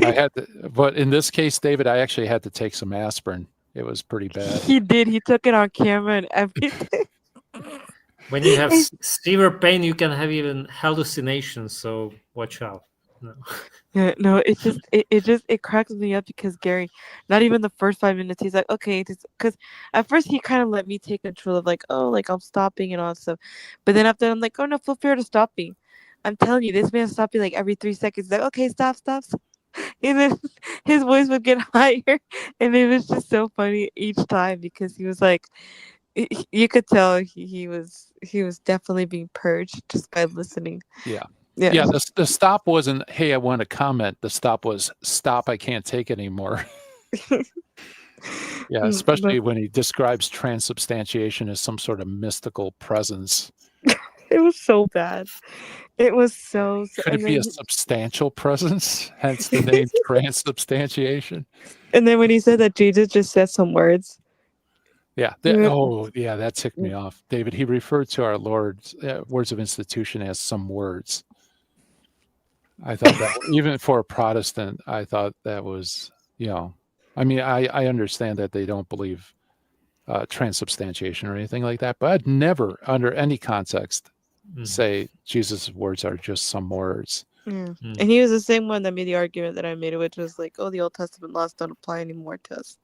had to, but in this case, David, I actually had to take some aspirin. It was pretty bad. He did. He took it on camera and everything. When you have severe pain, you can have even hallucinations. So watch out. No. Yeah, no, it cracks me up because Gary, not even the first 5 minutes, he's like, okay, because at first he kind of let me take control of like, oh, like I'm stopping and all that stuff, but then after I'm like, oh no, feel free to stop me. I'm telling you, this man stopped me like every 3 seconds. He's like, okay, stop, and then his voice would get higher, and it was just so funny each time because he was like, you could tell he was definitely being purged just by listening. Yeah. Yeah. Yeah, the stop wasn't, hey, I want to comment. The stop was, stop, I can't take it anymore. Yeah, especially when he describes transubstantiation as some sort of mystical presence. It was so bad. It was so. Could it be a substantial presence? Hence the name transubstantiation. And then when he said that Jesus just said some words. Yeah. That ticked me off. David, he referred to our Lord's words of institution as some words. I thought that even for a Protestant, I thought that was, I mean, I understand that they don't believe transubstantiation or anything like that, but I'd never, under any context, say Jesus' words are just some words. Yeah. And he was the same one that made the argument that I made, which was like, oh, the Old Testament laws don't apply anymore to us.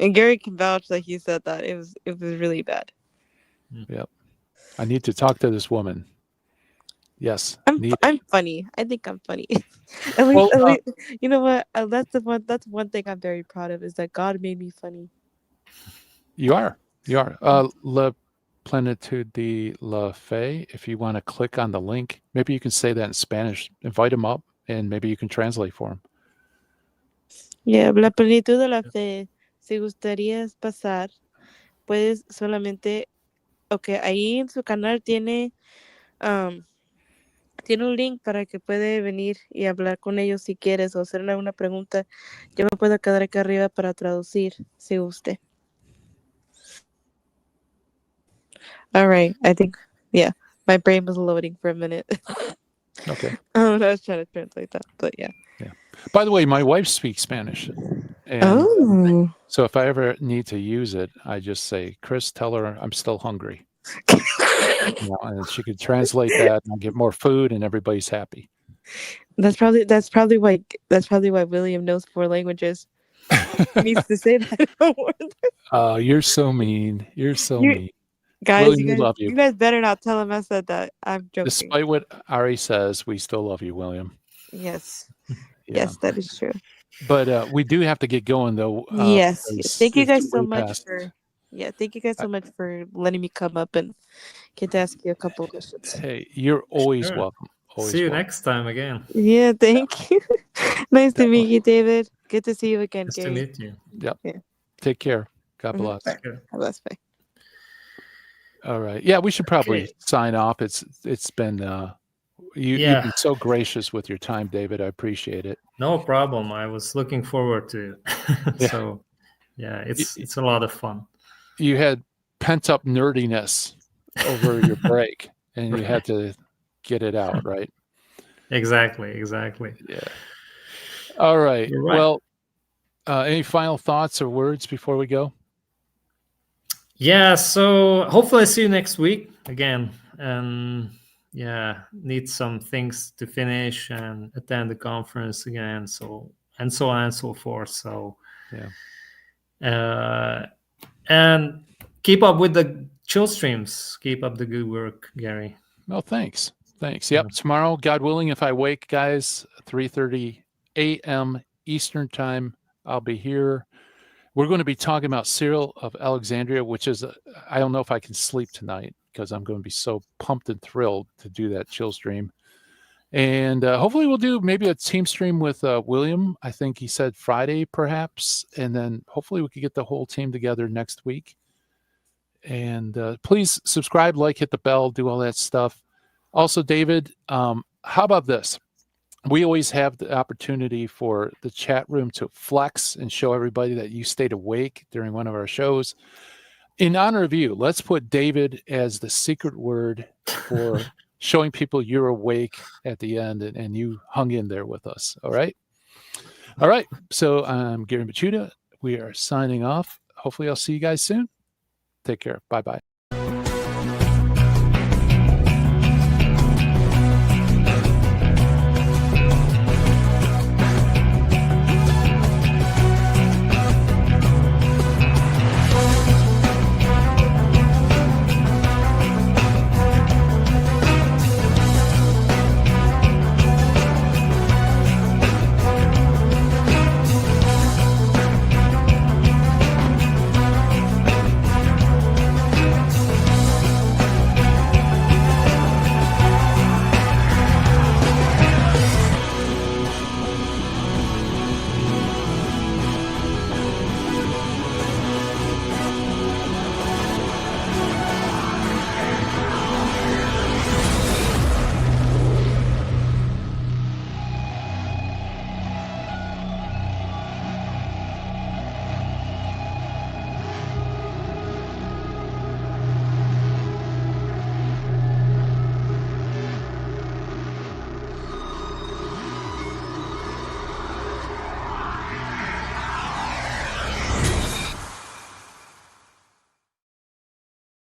And Gary can vouch that he said that. It was really bad. Yep. I need to talk to this woman. Yes. I'm funny. I think I'm funny. at least, you know what? That's one thing I'm very proud of is that God made me funny. You are. La Plenitude de la Fe. If you want to click on the link, maybe you can say that in Spanish. Invite him up, and maybe you can translate for him. Yeah, la plenitud de la fe. Si gustarías pasar, puedes solamente. Okay, ahí en su canal tiene un link para que puede venir y hablar con ellos si quieres o hacerle alguna pregunta. Yo me puedo quedar acá arriba para traducir si guste. All right, I think, my brain was loading for a minute. Okay. I was trying to translate that, but yeah. Yeah. By the way, my wife speaks Spanish. And so if I ever need to use it, I just say, Chris, tell her I'm still hungry. And she could translate that and I'll get more food and everybody's happy. That's probably why William knows 4 languages. He needs to say that. Oh, you're so mean. You're so mean. Guys, William, we love you. You guys better not tell him I said that. I'm joking. Despite what Ari says, we still love you, William. Yes. Yes, that is true. But we do have to get going though. Yes. because Thank you it's guys so way much past. for thank you guys so much for letting me come up and get to ask you a couple of questions. Hey, you're always Sure. welcome. Always See you welcome. next time again. Yeah, thank you. Nice to meet you, David. Good to see you again, Nice to Gary. meet you. Yep. Yeah. Take care. God Mhm. bless. Take care. God bless. Bye. All right. Yeah, we should probably Okay. sign off. It's been you've Yeah. been so gracious with your time, David. I appreciate it. No problem. I was looking forward to it. Yeah. So yeah, it's a lot of fun. You had pent up nerdiness over your break, and you had to get it out, right? Exactly. Yeah. All right. You're right. Well, any final thoughts or words before we go? Yeah, so hopefully I see you next week again. And yeah, need some things to finish and attend the conference again. So and so on and so forth. So Yeah. And keep up with the chill streams. Keep up the good work, Gary. Well, thanks. Thanks. Yep. Yeah. Tomorrow, God willing, if I wake, guys, 3:30 a.m. Eastern time, I'll be here. We're going to be talking about Cyril of Alexandria, which is, I don't know if I can sleep tonight because I'm going to be so pumped and thrilled to do that chill stream. And hopefully we'll do maybe a team stream with William. I think he said Friday, perhaps. And then hopefully we could get the whole team together next week. And please subscribe, like, hit the bell, do all that stuff. Also, David, how about this? We always have the opportunity for the chat room to flex and show everybody that you stayed awake during one of our shows. In honor of you, let's put David as the secret word for showing people you're awake at the end and you hung in there with us. All right. All right. So I'm Gary Michuta. We are signing off. Hopefully I'll see you guys soon. Take care. Bye-bye.